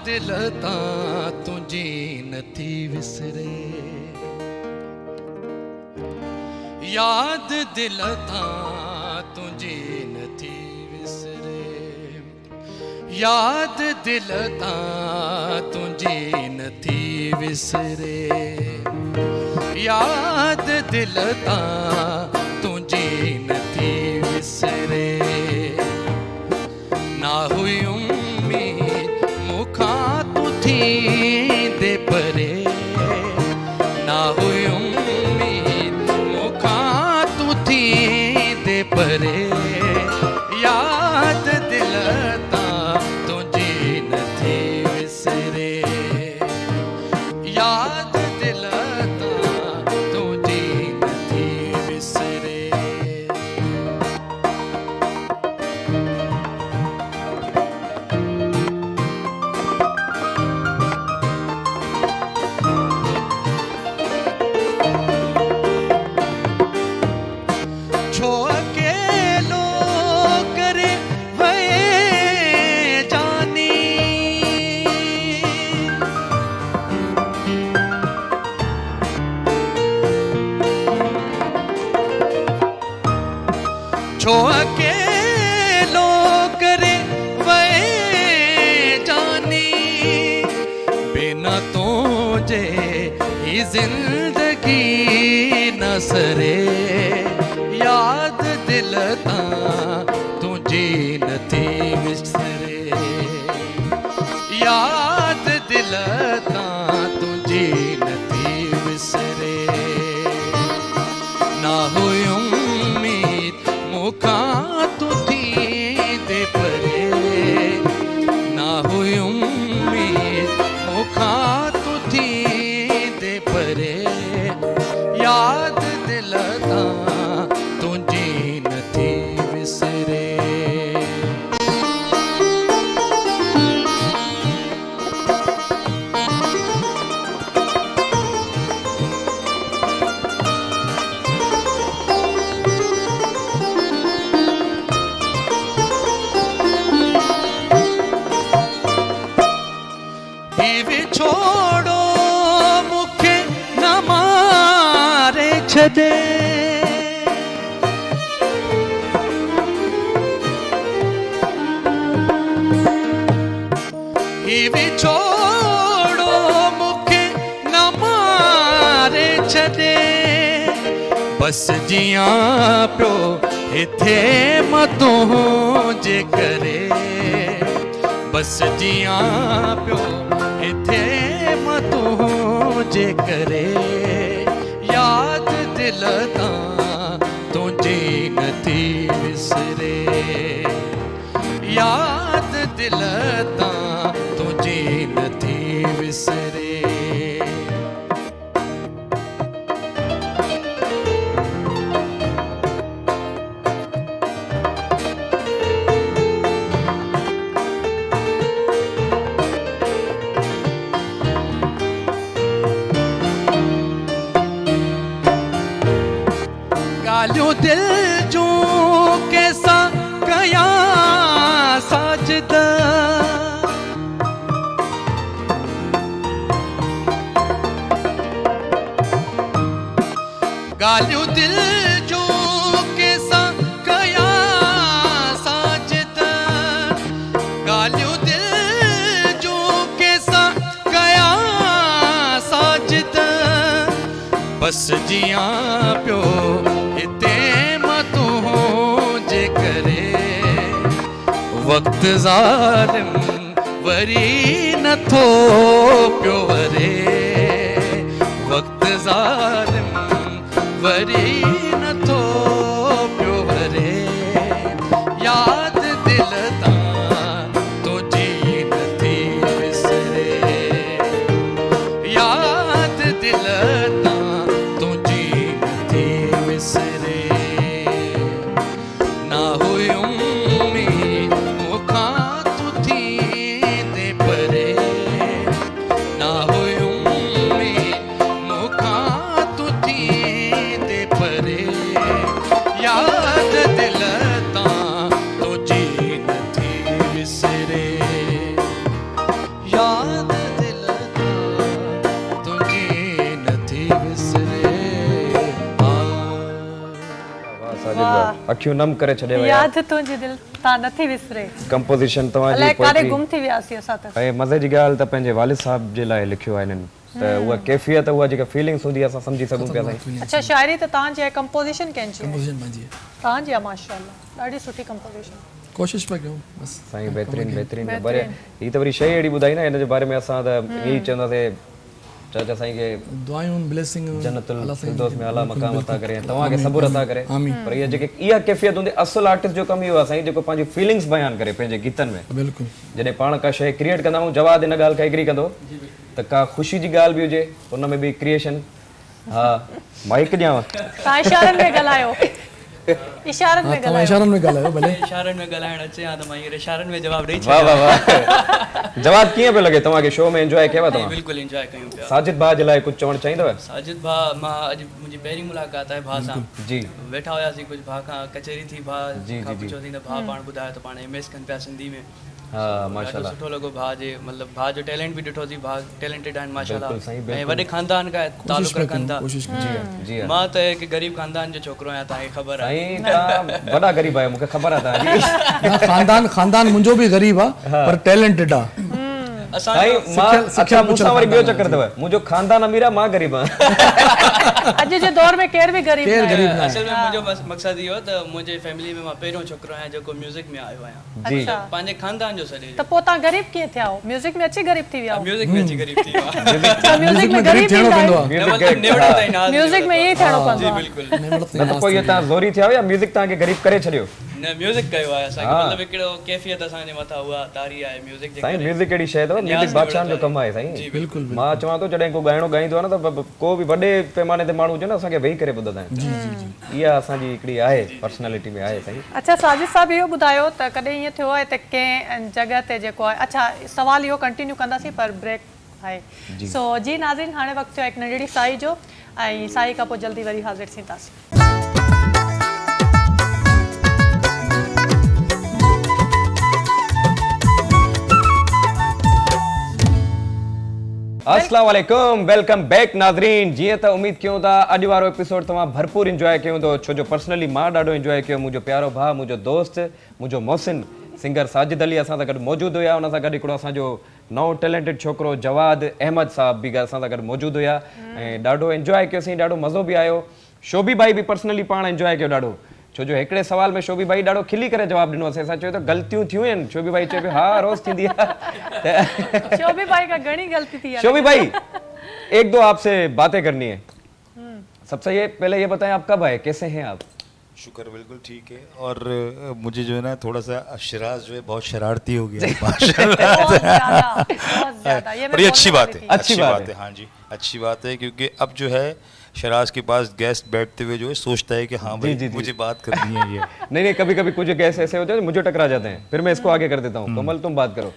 दिल तां तुंहिंजी नथी विसरे, याद दिल तां तुंहिंजी नथी विसरे, याद दिल तां तुंहिंजी नथी विसरे, याद दिल तां तुंहिंजी नथी विसरे। ना हुई उम्मीद मुखां तू थी दे परे, ना हुई उम्मीद मुखां तू थी दे परे, याद दिल तां तुंहिंजी नथी विसरे, याद दिल तां तुंहिंजी नथी विसरे। छो अकेलो करे वए जानी, छो अकेलो करे वए जानी, बिना तुझे ही जिंदगी न सरे, याद दिल तां तुंहिंजी नथी विसरे, याद दिल तां तुंहिंजी नथी विसरे। ना हुई उम्मीद मुखां तू थी दे परे, ना हुई उम्मीद मुखां तू थी दे परे, याद दिल तां तुंहिंजी नथी विसरे। ही छोड़ो मुखे न मारे छदे, ही छोड़ो मुखे न मारे छदे, बस जियां पियो इथे मतों जे करे, बस जियां पियो इथे मतों जे करे, याद दिल तां तुंहिंजी नथी विसरे, याद दिल तां तुंहिंजी नथी विसरे। गालियों दिल जो कैसा कया साजदा, गालियों दिल जो कैसा कया साजदा, गालियों दिल जो कैसा कया साजदा, बस जियां पियो हिते मतों जे करे, वक्त ज़ालिम वरी नथो पियो वरे, वक्त ज़ालिम वरी नथो पियो वरे, याद दिल तां तुंहिंजी नथी विसरे, याद दिल तां तुंहिंजी नथी विसरे। ना हुई उम्मीद मुखां तू थी दे परे, ना हुई उम्मीद मुखां तू थी दे परे, याद दिल खां तुंहिंजी नथी विसरे वाह साजिद भाई, अखियूं नम करे छॾियो यार। यादि तुंहिंजी दिलि तव्हां नथी विसरे। कंपोज़िशन तव्हांजी अलाए काॾे पोइट्री गुम थी वियासीं असां त। ऐं मज़े जी ॻाल्हि त पंहिंजे वालिद साहब जे लाइ लिखियो आहे हिननि, त उहा कैफ़ियत उहा जेका फीलिंग्स हूंदी आहे असां सम्झी सघूं पिया साईं। अच्छा शायरी त तव्हांजी आहे, कंपोज़िशन कंहिंजी आहे? कंपोजिशन पंहिंजी आहे, तव्हांजी आहे माशाअल्लाह, ॾाढी सुठी कंपोज़िशन। कोशिशि पिया कयूं बसि। साईं बहितरीन बहितरीन पर हीअ त वरी शइ अहिड़ी ॿुधाई न हिन जे बारे में असां त ईअं ई चवंदासीं चाचा साईं खे दुआयूं ब्लेसिंग जन्नतुल फिरदौस में आला मक़ाम अता करे, तव्हांखे सबुर अता करे। पर इहा जेके इहा कैफ़ियत हूंदी असुल आर्टिस्ट जो कमु इहो आहे साईं, जेको पंहिंजी फीलिंग्स बयानु करे पंहिंजे गीतनि में। बिल्कुलु जॾहिं पाण का शइ क्रिएट कंदा आहियूं, जवाद हिन ॻाल्हि खां एग्री कंदो त का ख़ुशी जी ॻाल्हि बि हुजे हुन में बि क्रिएशन। हा माइक ॾियांव, तव्हां इशारनि में ॻाल्हायो, इशारनि में तव्हां इशारनि में ॻाल्हायो भले। इशारनि में ॻाल्हाइण अचे हा त मां हींअर इशारनि में जवाबु ॾेई वाह वाह वाह। जवाब कीअं पियो लॻे तव्हांखे, शो में एंजॉय कयव तव्हां? बिल्कुलु इंजॉय कयूं पिया। साजिद भाउ जे लाइ कुझु चवणु चाहींदव? साजिद भाउ, मां अॼु मुंहिंजी पहिरीं मुलाक़ात आहे भाउ सां। जी वेठा हुयासीं, कुझु भाउ खां कचहरी थी, भाउ जी, खां जी, जी। पुछियोसीं त भाउ पाण ॿुधायो त पाण एमएस कनि पिया सिंधी में। हा ॾाढो माशाल्लाह। सुठो लॻो भाउ जे, मतिलबु भाउ जो टैलेंट बि ॾिठोसीं, भाउ टैलेंटेड आहिनि माशाल्लाह, बिल्कुलु साईं, ऐं वॾे ख़ानदान खां तालुक़ रखनि था। कोशिशि जी हाँ, जी हाँ। मां त हिकु ग़रीब ख़ानदान जो छोकिरो आहियां, तव्हांखे ख़बर आहे। साईं तव्हां वॾा ग़रीब आहियो, मूंखे ख़बर आहे तव्हांजी। न खानदान मुंहिंजो बि ग़रीब आहे पर टैलेंटेड आहे। असां साईं मां अच्छा मूंसां वरी ॿियो चक्कर अथव, मुंहिंजो ख़ानदान अमीर आहे, मां ग़रीब आहियां। अॼु जे दौर में केर बि ग़रीब केर न आहे। ग़रीब न आहे। असल में मुंहिंजो मक़सदु इहो त मुंहिंजे फैमिली में मां पहिरियों छोकिरो आहियां जेको म्यूज़िक में आयो आहियां, जी अच्छा पंहिंजे ख़ानदान जो सॼे। त पोइ तव्हां ग़रीब कीअं थिया हो? म्यूज़िक में अची ग़रीब थी विया हो? म्यूज़िक में अची ग़रीब थी वियो आहे। अच्छा, म्यूज़िक में ग़रीब थियणो थींदा पवंदो आहिनि। आहे। म्यूज़िक नेवड़ो ताईं नाज़ म्यूज़िक में ईअं ई थियणो पवंदो जी आहे। बिल्कुलु। न त पोइ इहो तव्हां ज़ोरी थिया हो या म्यूज़िक तव्हांखे ग़रीब करे छॾियो? न म्यूज़िक कयो आहे असांखे, मतिलबु हिकिड़ो कैफ़ियत असांजे मथां उहा तारी आहे म्यूज़िक जे साईं करे। म्यूज़िक अहिड़ी शइ अथव, म्यूज़िक बादशाहनि जो कमु आहे साईं। बिल्कुलु मां चवां थो जॾहिं को गाइणो ॻाईंदो आहे न त को बि वॾे पैमाने ते माण्हू हुजे न असांखे वेही करे ॿुधंदा आहिनि। इहा असांजी हिकिड़ी आहे पर्सनैलिटी में आहे साईं। अच्छा साजिद साहब इहो ॿुधायो त कॾहिं ईअं थियो आहे त कंहिं जॻह ते जेको आहे, अच्छा सवाल इहो कंटिन्यू कंदासीं पर ब्रेक आहे। सो जी नाज़रीन, हाणे वक़्तु थियो आहे हिकु नंढड़ी साई जो, ऐं साई खां पोइ जल्दी वरी हाज़िर थींदासीं। अस्सलाम वालेकुम, वेलकम बैक नाज़रीन। जीअं त उम्मीद कयूं था अॼु वारो एपिसोड तव्हां भरपूर इंजॉय कयूं थो, छो जो पर्सनली मां ॾाढो इंजॉय कयो। मुंहिंजो प्यारो भाउ, मुंहिंजो दोस्त, मुंहिंजो मोहसिन सिंगर साजिद अली असां सां गॾु मौजूदु हुया। हुन सां गॾु हिकिड़ो असांजो नओं टैलेंटेड छोकिरो जवाद अहमद साहब बि असां सां गॾु मौजूदु हुया ऐं ॾाढो इंजॉय कयोसीं, ॾाढो मज़ो बि आयो। शोभी भाई बि पर्सनली पाण इंजॉय कयो ॾाढो, छो जो हिकिड़े सवाल में शोभी भाई ॾाढो खिली करे जवाबु ॾिनो। असां चयो त ग़लतियूं थियूं आहिनि, शोभी भाई चयो पियो हा रोज़ थींदी आहे। शोभी भाई का घणी गलती थी है। शोभी भाई एक दो आपसे बातें करनी है। सबसे ये पहले ये बताएं आप कब आए, कैसे हैं आप? शुक्र, बिल्कुल ठीक है। और मुझे जो है ना थोड़ा सा शिराज जो है बहुत शरारती हो गया माशाल्लाह। बहुत ज्यादा ये मैं पर ये अच्छी बोलने बात वाली है, थी। अच्छी बात है। हाँ जी, अच्छी बात है, क्योंकि अब जो है शराज के पास गेस्ट बैठते हुए जो है सोचता है कि हाँ भाई जी, जी। मुझे बात करनी है ये। नहीं कभी कभी कुछ गैस ऐसे होते हैं जो मुझे टकरा जाते हैं, फिर मैं इसको आगे कर देता हूँ। कमल तुम बात करो।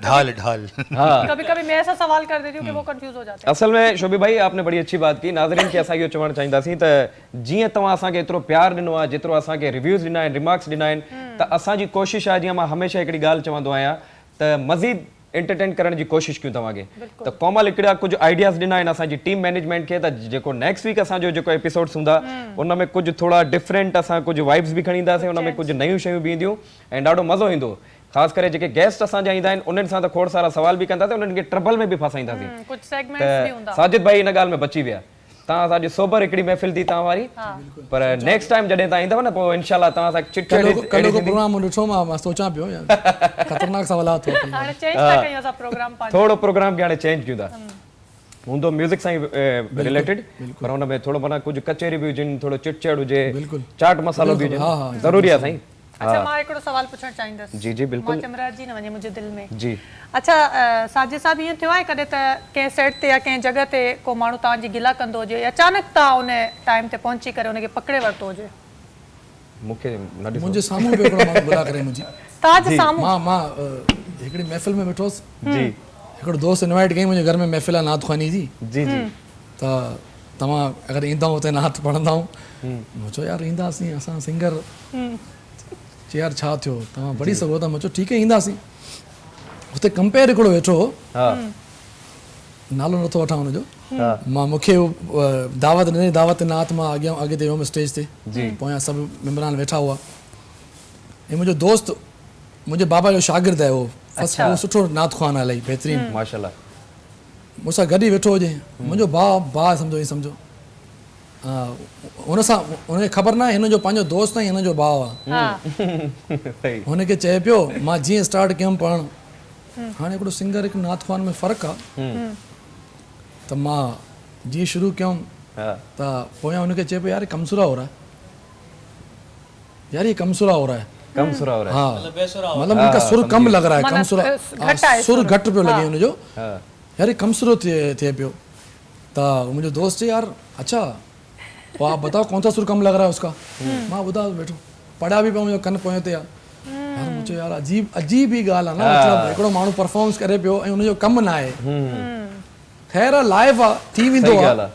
ढाल ढाल। हाँ कभी कभी मैं ऐसा सवाल कर देती हूँ कि वो कंफ्यूज हो जाते हैं। असल में शोभी भाई आपने बड़ी अच्छी बात की। नाज़रीन खे असां इहो चवणु चाहींदासीं त जीअं तव्हां असांखे एतिरो प्यार ॾिनो आहे, जेतिरो असांखे रिव्यूज़ ॾिना आहिनि, रिमार्क्स ॾिना आहिनि, त असांजी कोशिशि आहे, जीअं मां हमेशह हिकिड़ी ॻाल्हि चवंदो आहियां, त मज़ीद एंटरटेन करण जी कोशिशि कयूं तव्हांखे। त कोमल हिकिड़ा कुझु आइडियाज़ ॾिना आहिनि असांजी टीम मैनेजमेंट खे, त जेको नेक्स्ट वीक असांजो जेको एपिसोड्स हूंदा उन में कुझु थोरा डिफरेंट असां कुझु वाइब्स बि खणी ईंदासीं, उन में कुझु नयूं शयूं बि ईंदियूं ऐं ॾाढो मज़ो ईंदो। ख़ासि करे जेके गेस्ट असांजा ईंदा आहिनि उन्हनि सां त खोड़ सारा सवाल बि कंदासीं, उन्हनि खे ट्रबल में बि फसाईंदासीं। कुछ सेगमेंट्स भी त हूंदा। साजिद भाई इन ॻाल्हि में बची विया। तव्हां असांजी सोबर हिकिड़ी महफ़िल थी तव्हां वारी, पर नेक्स्ट टाइम जॾहिं तव्हां ईंदव न पोइ इनशाला तव्हां सां चिट कल्ह को प्रोग्राम ॾिठो मां सोचां पियो यार ख़तरनाक सवाल थियो। हाणे चेंज था कयूं असां प्रोग्राम पंहिंजो। थोरो प्रोग्राम खे हाणे चेंज कयूं था, हूंदो म्यूज़िक सां ई रिलेटेड, पर हुन में थोरो माना कुझु कचेरी बि हुजनि, थोरो चिटचड़ हुजे, चाट मसालो बि हुजे, ज़रूरी आहे साईं। अच्छा मां हिकिड़ो सवाल पुछणु चाहींदसि। जी जी बिल्कुलु। मां चमराजी न वञे मुंहिंजे दिलि में। जी अच्छा साजिद साहब ईअं थियो आहे कॾहिं त कंहिं सेट ते या कंहिं जॻह ते को माण्हू तव्हांजी गिला कंदो हुजे, अचानक तव्हां उन टाइम ते पहुची करे उनखे पकड़े वरितो हुजे? मूंखे न ॾिसो। मुंहिंजे साम्हूं पियो हिकिड़ो माण्हू बुला करे मुंहिंजी, तव्हांजे साम्हूं? मां हिकिड़ी महफ़िल में वेठोसि, जी हिकिड़ो दोस्त इनवाइट कई मुंहिंजे घर में महफ़िल आहे नात ख़्वानी जी, जी जी त तव्हां अगरि ईंदा हुते नात पढ़ंदा मूं चयो यार ईंदासीं असां सिंगर। चयो यार छा थियो, तव्हां पढ़ी सघो था? मूं चयो ठीकु आहे ईंदासीं। हुते कंपेयर हिकिड़ो वेठो हो, हा नालो नथो वठां हुनजो, मां मूंखे दावत ॾिनी, दावत ते नात मां अॻिते वियुमि स्टेज ते, पोयां सभु मेंबरान वेठा हुआ, ऐं मुंहिंजो दोस्त मुंहिंजे बाबा जो शागिर्द आहे, उहो सुठो नात ख़्वान आहे, इलाही बहितरीनु, माशाल्लाह, मूंसां गॾु ई वेठो हुजे, मुंहिंजो भाउ सम्झो ईअं सम्झो, हुन सां हुनखे ख़बर न आहे हिन जो पंहिंजो दोस्त आहे, हिन जो भाउ आहे, सही हुनखे चए पियो मां जीअं स्टार्ट कयुमि पढ़णु, हाणे हिकिड़ो सिंगर हिकु नात ख़्वान में फ़र्क़ु आहे, त मां जीअं शुरू कयुमि त पोयां हुनखे चए पियो यार कमसुरा हो रहा है, यार ये कमसुरा हो रहा है, कम सुरा हो रहा है, हाँ मतलब उनका सुर कम लग रहा है, कमसुरा सुर घटि पियो लॻे हुनजो, यार ये कमसुरो थिए पियो, त मुंहिंजो दोस्त चई यार अच्छा तो आप बताओ कौन सा सुर कम लग रहा है उसका, मां ॿुधायो वेठो पढ़िया बि पियो, मुंहिंजो कन पोयां ते आहे, यार मुंहिंजो यार अजीब ई ॻाल्हि आहे न, मतिलबु हिकिड़ो माण्हू परफॉर्मेंस करे पियो ऐं हुनजो कमु न आहे, ख़ैर लाइफ आहे थी वेंदो आहे,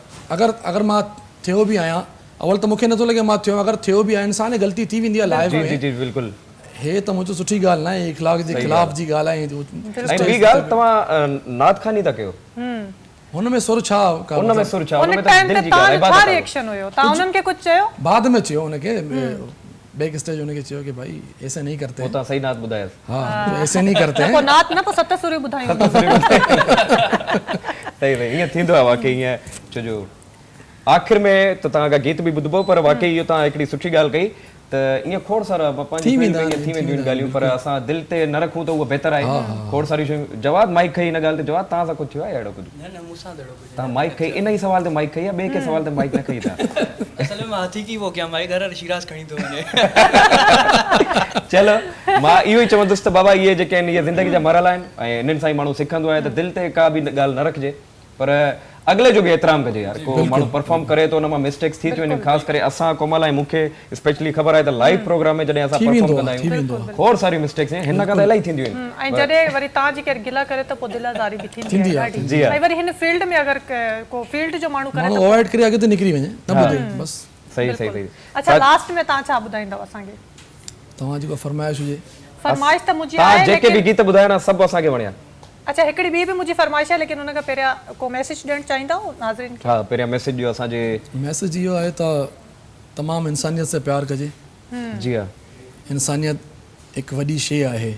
अगरि मां थियो बि आहियां, अवल त मूंखे नथो लॻे मां थियो, अगरि थियो बि आहे इंसान जी ग़लती थी वेंदी आहे लाइफ में, जी जी बिल्कुलु, हे त मुंहिंजो सुठी ॻाल्हि न आहे, इख़लाक़ जे ख़िलाफ़ जी ॻाल्हि आहे, ऐं ॿी ॻाल्हि तव्हां नात ख़ानी था कयो, हुनमें सुर छा, हुनमें सुर छा, उन हुनमें त टाइम दिलि ते जी ॻाल्हि आहे, छा इबादत आहे, रिएक्शन हुयो, तव्हां उन्हनि खे कुझु चयो? बाद में चयो हुनखे बैक स्टेज हुनखे चयो कि भाई ऐसे नहीं करते वो तव्हां सही नात ॿुधायसि, हाँ तो ऐसे नहीं करते हैं, पोइ नात न पोइ सत सुर ॿुधायूं, सही भई ईअं थींदो आहे वाकई, ईअं छो जो आख़िर में त तव्हां गीत बि ॿुधबो, पर वाकई इहो तव्हां हिकिड़ी सुठी ॻाल्हि कई त ईअं खोड़ सारा पंहिंजी थी वेंदियूं ॻाल्हियूं, पर असां दिलि ते न रखूं त उहो बहितर आहे, खोड़ सारी शयूं, जवाब माइक खई हिन ॻाल्हि ते, जवाब तव्हां सां कुझु थियो आहे अहिड़ो कुझु? न मूंसां त अहिड़ो कुझु तव्हां माइक खई इन ई सवाल ते माइक खई आहे, ॿिए के सवाल ते माइक न खई था? असल में मां हथी की वो क्या माइक घर शिराज खणी थो वञे, चलो मां इहो ई चवंदुसि त बाबा इहे जेके आहिनि इहे ज़िंदगी जा मरहला आहिनि, ऐं इन्हनि सां ई माण्हू सिखंदो आहे, त दिलि ते का बि ॻाल्हि न रखिजे, पर अगले जो भी एहतराम कजे यार, को माण्हू परफॉर्म करे तो उन मां मिस्टेक्स थी थियूं, ख़ासि करे असां कोमल ऐं मूंखे स्पेशली ख़बर आहे त लाइव प्रोग्राम में जॾहिं असां परफॉर्म कंदा आहियूं खोड़ सारी मिस्टेक्स आहिनि, हिन खां त इलाही थींदियूं आहिनि, ऐं जॾहिं वरी तव्हां जी केरु गिला करे त पोइ दिलाज़ारी बि थींदी आहे, जी ऐं वरी हिन फील्ड में अगरि को फील्ड जो माण्हू करे माण्हू अवॉइड करे अॻिते निकिरी वञे, न ॿुधे बस। सही सही सही। अच्छा लास्ट में तव्हां छा ॿुधाईंदव असांखे? तव्हां जेको फरमाइश हुजे। फरमाइश त मुंहिंजी तव्हां आहे, जेके बि गीत ॿुधाया न सभु असांखे वणिया। अच्छा हिकिड़ी ॿी बि मुंहिंजी फरमाइश आहे, लेकिन हुन खां पहिरियां को मैसेज ॾियणु चाहींदा नाज़रीन खे? हाँ पहिरियां मैसेज ॾियो असांजे। मैसेज इहो आहे त तमामु इंसानियत से प्यार कजे। जी हाँ, इंसानियत हिकु वॾी शइ आहे।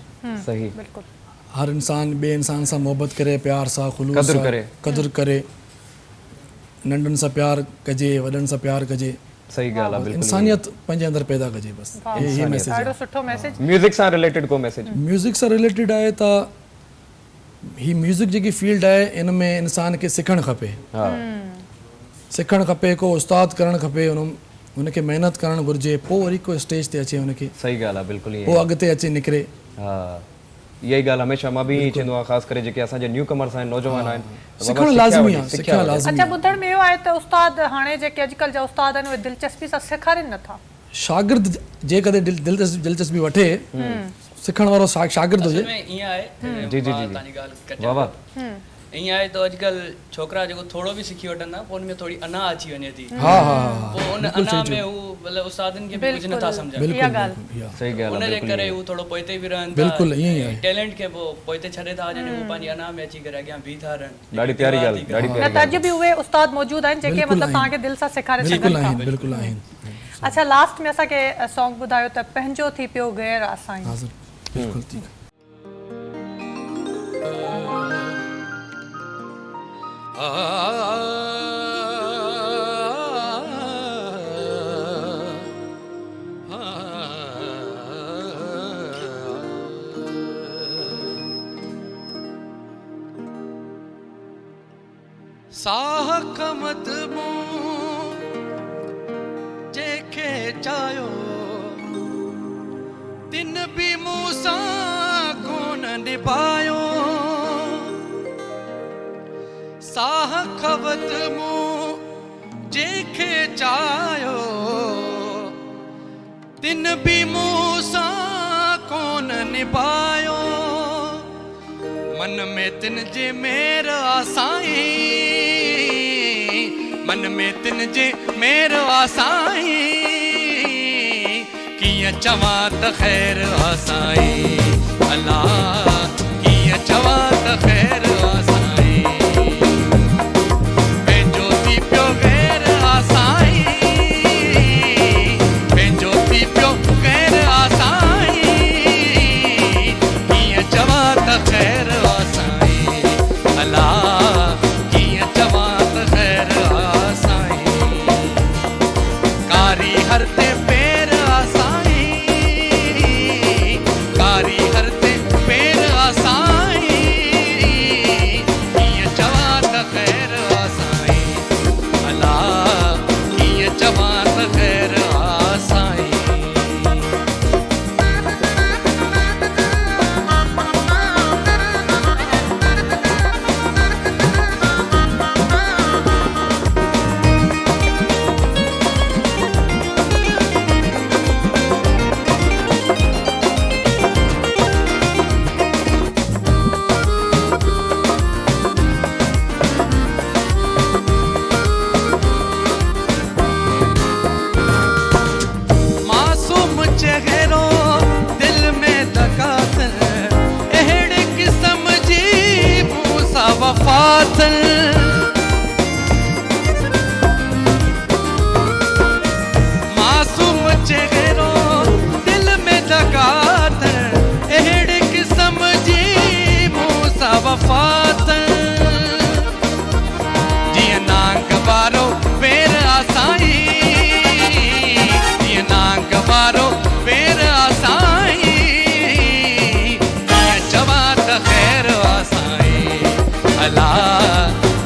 सही, बिल्कुलु। हर इंसान ॿिए इंसान सां मोहबत करे, प्यार सां, ख़ुलूस क़दुरु सां करे। क़दुरु करे, नंढनि सां प्यार कजे, वॾनि सां प्यार कजे। सही ॻाल्हि आहे, बिल्कुलु। इंसानियत पंहिंजे अंदरि पैदा कजे बस। ये मैसेज ॾाढो सुठो मैसेज। म्यूज़िक सां रिलेटेड को मैसेज? म्यूज़िक सां रिलेटेड आहे त ही म्यूज़िक जेकी फील्ड आहे इन में इंसान खे सिखणु खपे। सिखणु खपे, को उस्ताद करणु खपे, उनखे महिनत करणु घुरिजे, पोइ वरी को स्टेज ते अचे उनखे। सही ॻाल्हि आहे, बिल्कुलु पोइ अॻिते अचे निकिरे। हा, इहा ई ॻाल्हि हमेशह मां बि ईअं चवंदो आहियां, ख़ासि करे जेके असांजे न्यू कमर्स आहिनि, नौजवान आहिनि, सिखणु लाज़मी आहे, सिखणु लाज़मी। अच्छा ॿुधण में इहो आहे त उस्ताद हाणे जेके अॼुकल्ह जा उस्ताद आहिनि उहे दिलचस्पी सां सेखारनि नथा। शागिर्द जेकॾहिं दिलचस्पी वठे, सिखण वारो शागिर्द हुजे। ईअं आहे, जी जी जी, वाह वाह। ईअं आहे त अॼुकल्ह छोकिरा जेको थोरो बि सिखी वठंदा पोइ उनमें थोरी अना अची वञे थी। हा हा, पोइ उन अना में हू मतिलबु उस्तादनि खे बि कुझु नथा सम्झनि। बिल्कुलु इहा ॻाल्हि सही ॻाल्हि आहे, उनजे करे हू थोरो पोइते बि रहनि था, बिल्कुलु ईअं ई आहे। टैलेंट खे पोइ पोइते छॾे था वञनि, हू पंहिंजी अना में अची करे अॻियां बीह था रहनि। ॾाढी प्यारी ॻाल्हि, ॾाढी न प्यारी त अॼु बि उहे उस्ताद मौजूदु आहिनि जेके मतिलबु तव्हांखे दिलि सां सेखारे बिल्कुलु सघनि था। आहिनि, बिल्कुलु आहिनि। अच्छा लास्ट में असांखे सॉन्ग ॿुधायो त पंहिंजो थी पियो गैर आसाई। हाज़िर, बिल्कुलु ठीकु आहे। साह कमत मूं जेके चाहियो तिन बि मूंसां कोन निभायो। साह खवत मूं जेके चाहियो तिन बि मूंसां कोन निभायो। मन में तिन जे मेर आसाई, मन में तिन जे मेर आसाई, कीअं चवां त ख़ैर आसाई। अला कीअं चवां त ख़ैर आसाई पंहिंजो थी पियो ग़ैर आसाई पंहिंजो थी पियो ग़ैर आसाई कीअं चवां त ख़ैर आसाई अला कीअं चवां त ख़ैर आसाई कारी हर ते पेर आसाई कारी हर ते पेर आसाई कीअं चवां त ख़ैर आसाई अला कीअं चवां त ख़ैर आसाई मासूम चेहरो दिल में दकातल अहिड़े क़िस्म जी मूसा वफ़ातल मासूम चेहरो दिल में दकातल अहिड़े क़िस्म जी मूसा वफ़ातल जीअं नांग वारो पेर आसाई जीअं नांग वारो पेर आसाई कीअं चवां त ख़ैर आसाई अला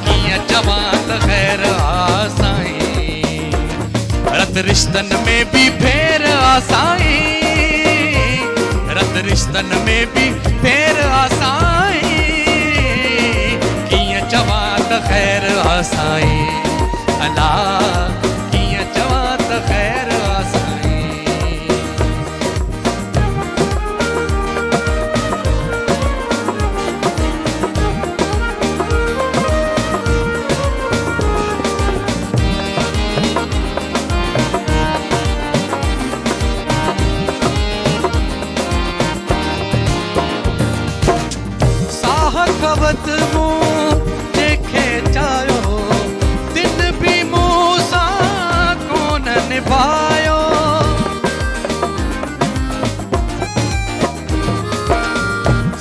कीअं चवां त ख़ैर आसाई रत रिश्तनि में बि फेर आसाई रत रिश्तनि में बि फेर आसाई कीअं चवां त ख़ैर आसाई अला कीअं चवां त ख़ैर आसाई साह खवत मूं जंहिंखे चाहियो दिन बि मूं सां कोन निभायो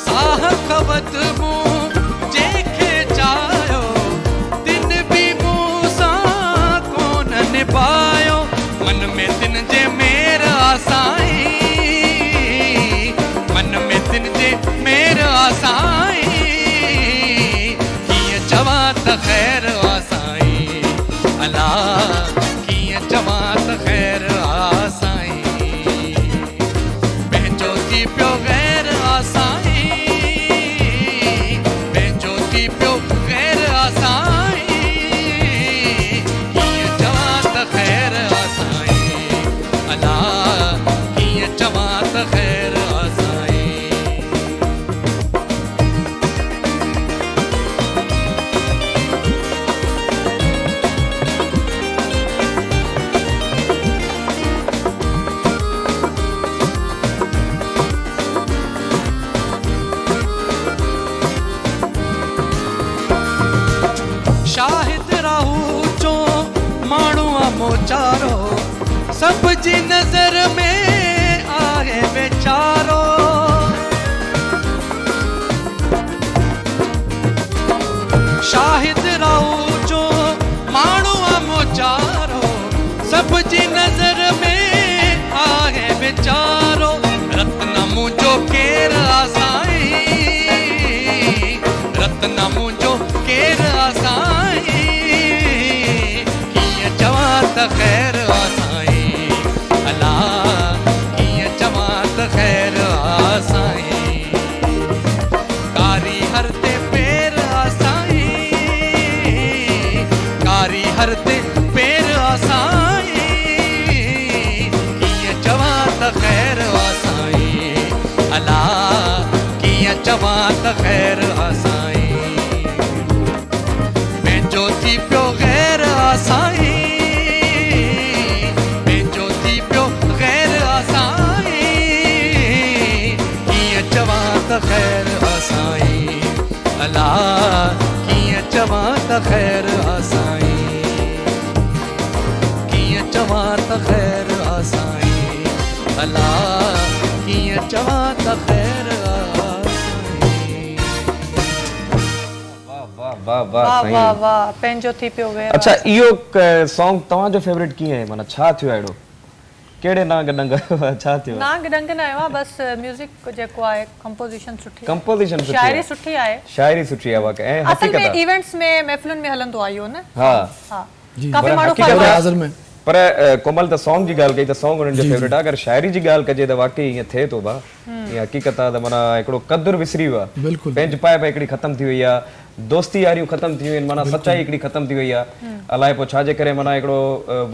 साह खवत मूं जंहिंखे चाहियो दिन बि मूं सां कोन निभायो मन में तिन जे मेर आसाई मन में तिन जे मेर आसाई कीअं चवां त ख़ैर आसाई अला कीअं चवां त ख़ैर आसाई पंहिंजो थी पियो ग़ैर आसाई पंहिंजो थी पियो ग़ैर आसाई कीअं चवां त ख़ैर आसाई अला कीअं चवां त ख़ैर आसाई शाहिद राहू चो माण्हू मोचारो सब जी नज़र में आहे वेचारो शाहिद राहू चो माण्हू मोचारो सब जी नज़र में आहे वेचारो रत्न मुंहिंजो केर आसाई रत्न मुंहिंजो केर आसाई कीअं चवां त ख़ैर आसाई अला कीअं चवां त ख़ैर आसाई कारी हर ते पेर आसाई कारी हर ते पेर आसाई कीअं चवां त ख़ैर आसाई अला कीअं चवां त ख़ैर आसाई पंहिंजो थी पियो ग़ैर आसाई पंहिंजो थी पियो ग़ैर आसाई कीअं चवां त ख़ैर आसाई चवां त ख़ैर आसाई कीअं चवां त ख़ैर आसाई अला कीअं चवां त ख़ैर आसाई वाह वाह वाह वाह वाह सही वाह वाह पंहिंजो थी पियो वेर अच्छा इहो सॉन्ग तव्हांजो फेवरेट कीअं आहे माना छा थियो अहिड़ो कहिड़े नांग डंग छा थियो नांग डंग न आयो आहे बसि म्यूज़िक जेको आहे कंपोज़िशन सुठी कंपोज़िशन सुठी शायरी आहे सुठी आहे शायरी सुठी आहे वाक़ई ऐं असल हक़ीक़त में आहे इवेंट्स में महफ़िलुनि में हलंदो आहे इहो न हा हा जी, काफ़ी पर माण्हू हक़ीक़त फॉलो आहे। हाज़िर में पर कोमल त सॉन्ग जी ॻाल्हि कई त सॉन्ग उन्हनि जो फेवरेट आहे अगरि शाइरी जी ॻाल्हि कजे त वाक़ई ईअं थिए थो भाउ ईअं हक़ीक़त आहे त माना हिकिड़ो क़दुरु विसरी वियो आहे बिल्कुलु पंहिंज पाए हिकिड़ी ख़तम थी वई आहे दोस्ती यारियूं ख़तम थी वियूं आहिनि माना सचाई हिकिड़ी ख़तम थी वई आहे अलाए पोइ छाजे करे माना हिकिड़ो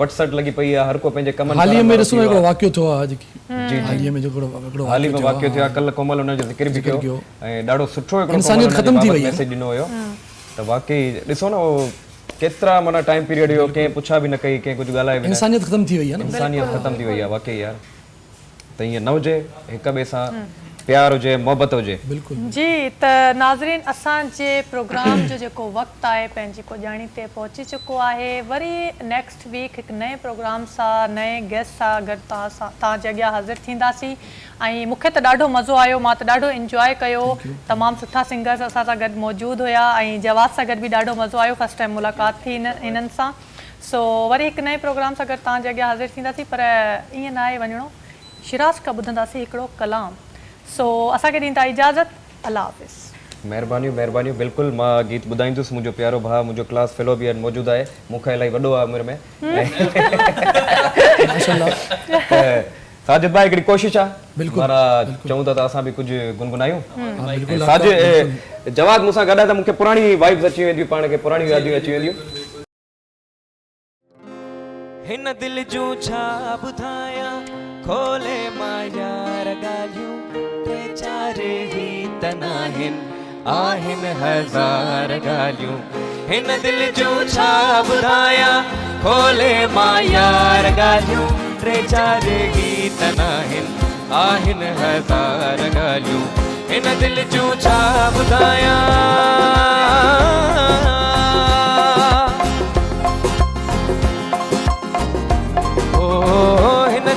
वटसट लॻी पई आहे हर को पंहिंजे कमनि हाल ही सां में वारो ॾिसो थी वियो हिकिड़ो आहे। वाक़ियो थियो आहे अॼु जी हाल ही में हिकिड़ो हाल ही में वाक़ियो वाक़ियो थियो आहे कल्ह कोमल हुन जो ज़िक्र बि कयो ऐं ॾाढो सुठो हिकिड़ो इंसानियत ख़तम थी वई आहे। मैसेज ॾिनो हुयो त वाक़ई ॾिसो न उहो केतिरा माना टाइम पीरियड हुयो कंहिं पुछा बि न कई कंहिं कुझु ॻाल्हाए बि न इंसानियत ख़तम थी वई आहे न इंसानियत ख़तम थी वई आहे वाक़ई यार त ईअं न हुजे हिक ॿिए सां प्यार हुजे मोहबत हुजे बिल्कुलु जी त नाज़रीन असांजे प्रोग्राम जो जेको वक़्तु आहे पंहिंजी पुॼाणी ते पहुची चुको आहे वरी नेक्स्ट वीक हिकु नए प्रोग्राम सां नए गेस्ट सां गॾु तव्हांजे अॻियां हाज़िर थींदासीं ऐं मूंखे त ॾाढो मज़ो आयो मां त ॾाढो इंजॉय कयो तमामु सुठा सिंगर्स असां सां गॾु मौजूदु हुया ऐं जवाद सां गॾु बि ॾाढो मज़ो आयो फस्ट टाइम मुलाक़ात थी हिननि सां सो वरी हिकु नए प्रोग्राम सां गॾु तव्हांजे अॻियां हाज़िर थींदासीं पर ईअं न आहे वञिणो शिराज खां ॿुधंदासीं हिकिड़ो कलाम सो असांखे ॾींदा इजाज़त अल्लाह हाफ़िज़ महिरबानियूं महिरबानियूं बिल्कुलु मां गीत ॿुधाईंदुसि मुंहिंजो प्यारो भाउ मुंहिंजो क्लास फेलो बि मौजूदु आहे मूंखां इलाही वॾो आहे उमिरि में साजिद भाई हिकिड़ी कोशिशि आहे बिल्कुलु माना चऊं था त असां बि कुझु गुनगुनायूं बिल्कुलु साजिद जवाद मूंसां गॾु आहे त मूंखे पुराणी वाइब्स अची वेंदियूं पाण खे पुराणी यादियूं अची वेंदियूं हिन दिल जूं छा ॿुधायां खोले मां यार ॻाल्हियूं टे चारि ही तना आहिनि हज़ार ॻाल्हियूं हिन दिल जूं छा ॿुधायां खोले मां यार ॻाल्हियूं टे चारि ही तना आहिनि हज़ार ॻाल्हियूं हिन दिल जूं छा ॿुधायां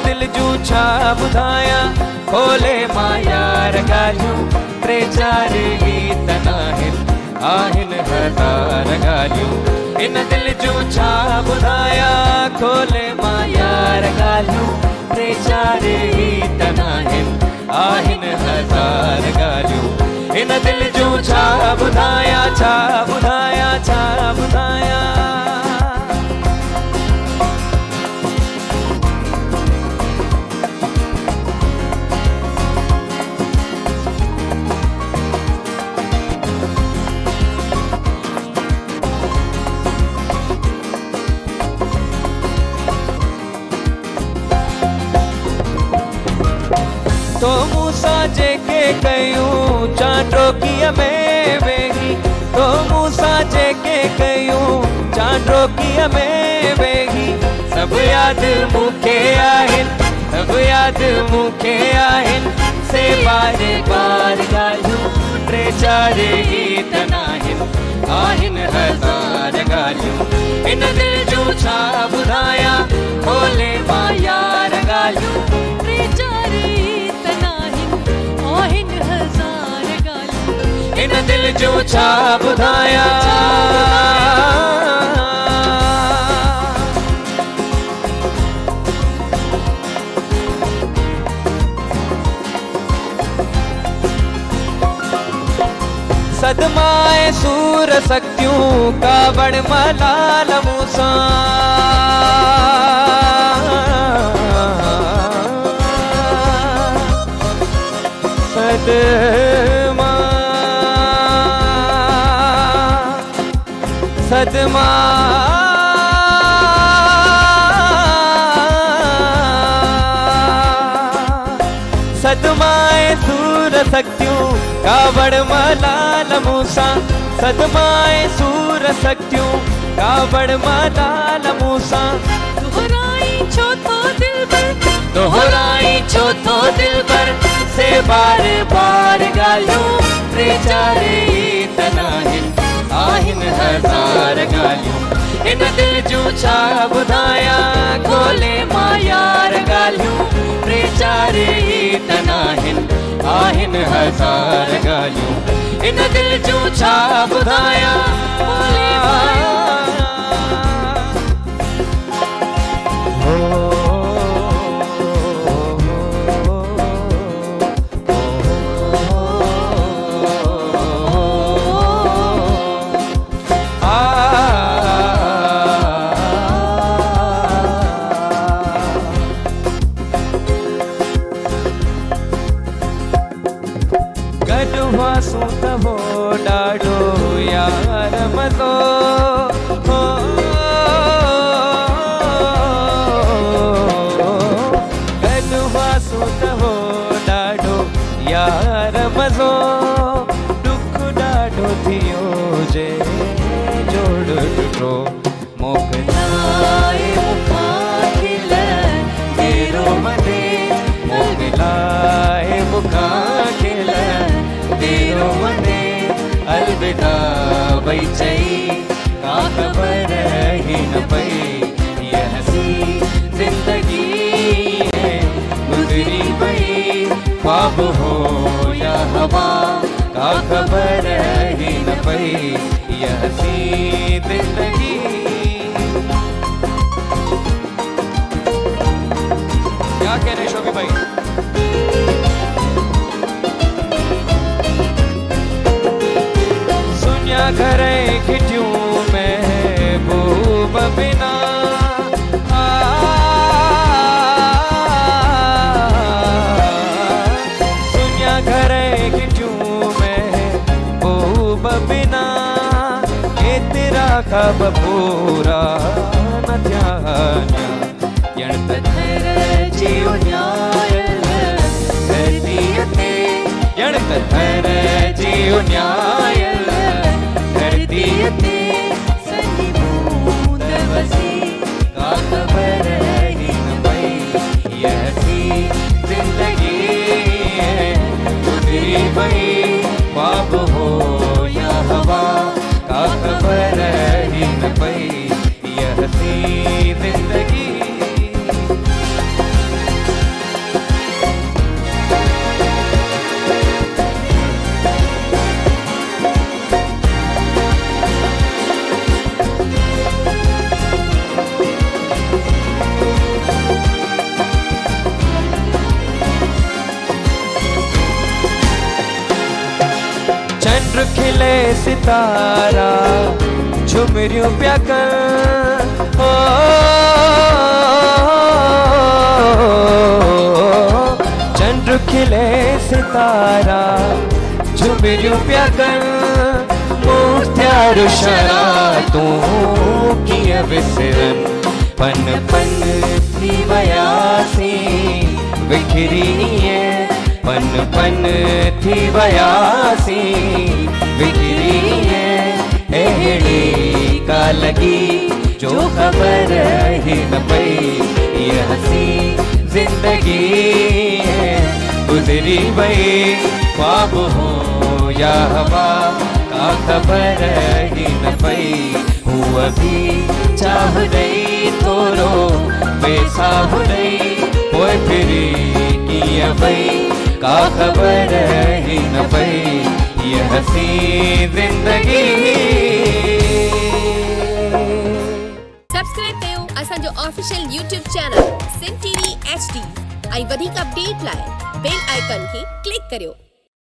दिल जूं छा ॿुधायां खोले मां यार ॻाल्हियूं टे चारि गीत आहिनि हज़ार ॻाल्हियूं हिन दिल जूं छा ॿुधायां खोले मां यार ॻाल्हियूं टे चारि गीत आहिनि हज़ार ॻाल्हियूं हिन दिल जूं छा ॿुधायां छा ॿुधायां छा ॿुधायां तो मूंसां जेके कयूं चांड्रोकीअ में वेही तो मूंसां जेके कयूं चांड्रोकीअ में वेही सभु यादि मूंखे आहिनि सभु यादि मूंखे आहिनि से बार बार ॻाल्हियूं टे चारि गीत आहिनि हज़ार ॻाल्हियूं हिन दिल जूं छा ॿुधायां खोले मां यार ॻाल्हियूं टे चारि हिन दिल जूं छा ॿुधायां सदमाए सूर सक्तियूं कावड़ मलाल मूंसां सदमा सदमाए सूर सक्तियूं कावड़ मलाल मूंसां सदमाए सूर सक्तियूं कावड़ मलाल मूंसां दोहराई छो तो दिल पर से बार बार ॻाल्हियूं टे चारि तना आहिनि हज़ार इन दिल जूं छा ॿुधायां खोले मां यार ॻाल्हियूं टे चार ई त आहिनि हज़ार ॻाल्हियूं इन दिल जूं छा ॿुधायां खोले मां गॾु हुआसीं त हो ॾाढो यार मज़ो हो गॾु हुआसीं त हो ॾाढो यार मज़ो दुख ॾाढो थियो जे जोड़ टुटो मोकिलाए मुखां खिल तेरो मने मोकिलाए मुखां खिल तेरो मने अलविदा वही चई का खबर ही न पई ये हंसी जिंदगी है गुजरी पई ख्वाब हो या हवा का खबर ही न पई ये हंसी जिंदगी क्या कह रहे शोभी भाई घर खिटियूं महबूब बिना सुनिया घर खिटियूं महबूब बिना एतिरा ख़्वाब पूरा न थिया ॼण त थर जी उञायल धरतीअ ते ॼण त थर जी उञायल धरतीअ ते सॼी बूंद वसी का खबर ही न पई ये हंसी जिंदगी गुजरी पई ख्वाब हो या हवा का खबर ही न पई ये हंसी जिंदगी चंद्र खिले सितारा झुमरियूं पिया कर चंद्र खिले सितारा झुमरियूं पिया कर मुख्तियार शरातूं कीअं विसरन पन पन थी वियासीं विखरी पन पन थी वियासीं विखरी अहिड़ी का लगी जो खबर ही न पई ये हंसी जिंदगी गुजरी पई ख्वाब हो या हवा का खबर ही न पई हुआ भी चाह रही थोरो बेसाह रही पोइ फिरी कीअं वई का खबर ही न पई ये हंसी जिंदगी सब्सक्राइब कयो असांजो official YouTube channel Sindh TV HD ऐं वधीक अपडेट लाइ बेल आइकन खे क्लिक करियो।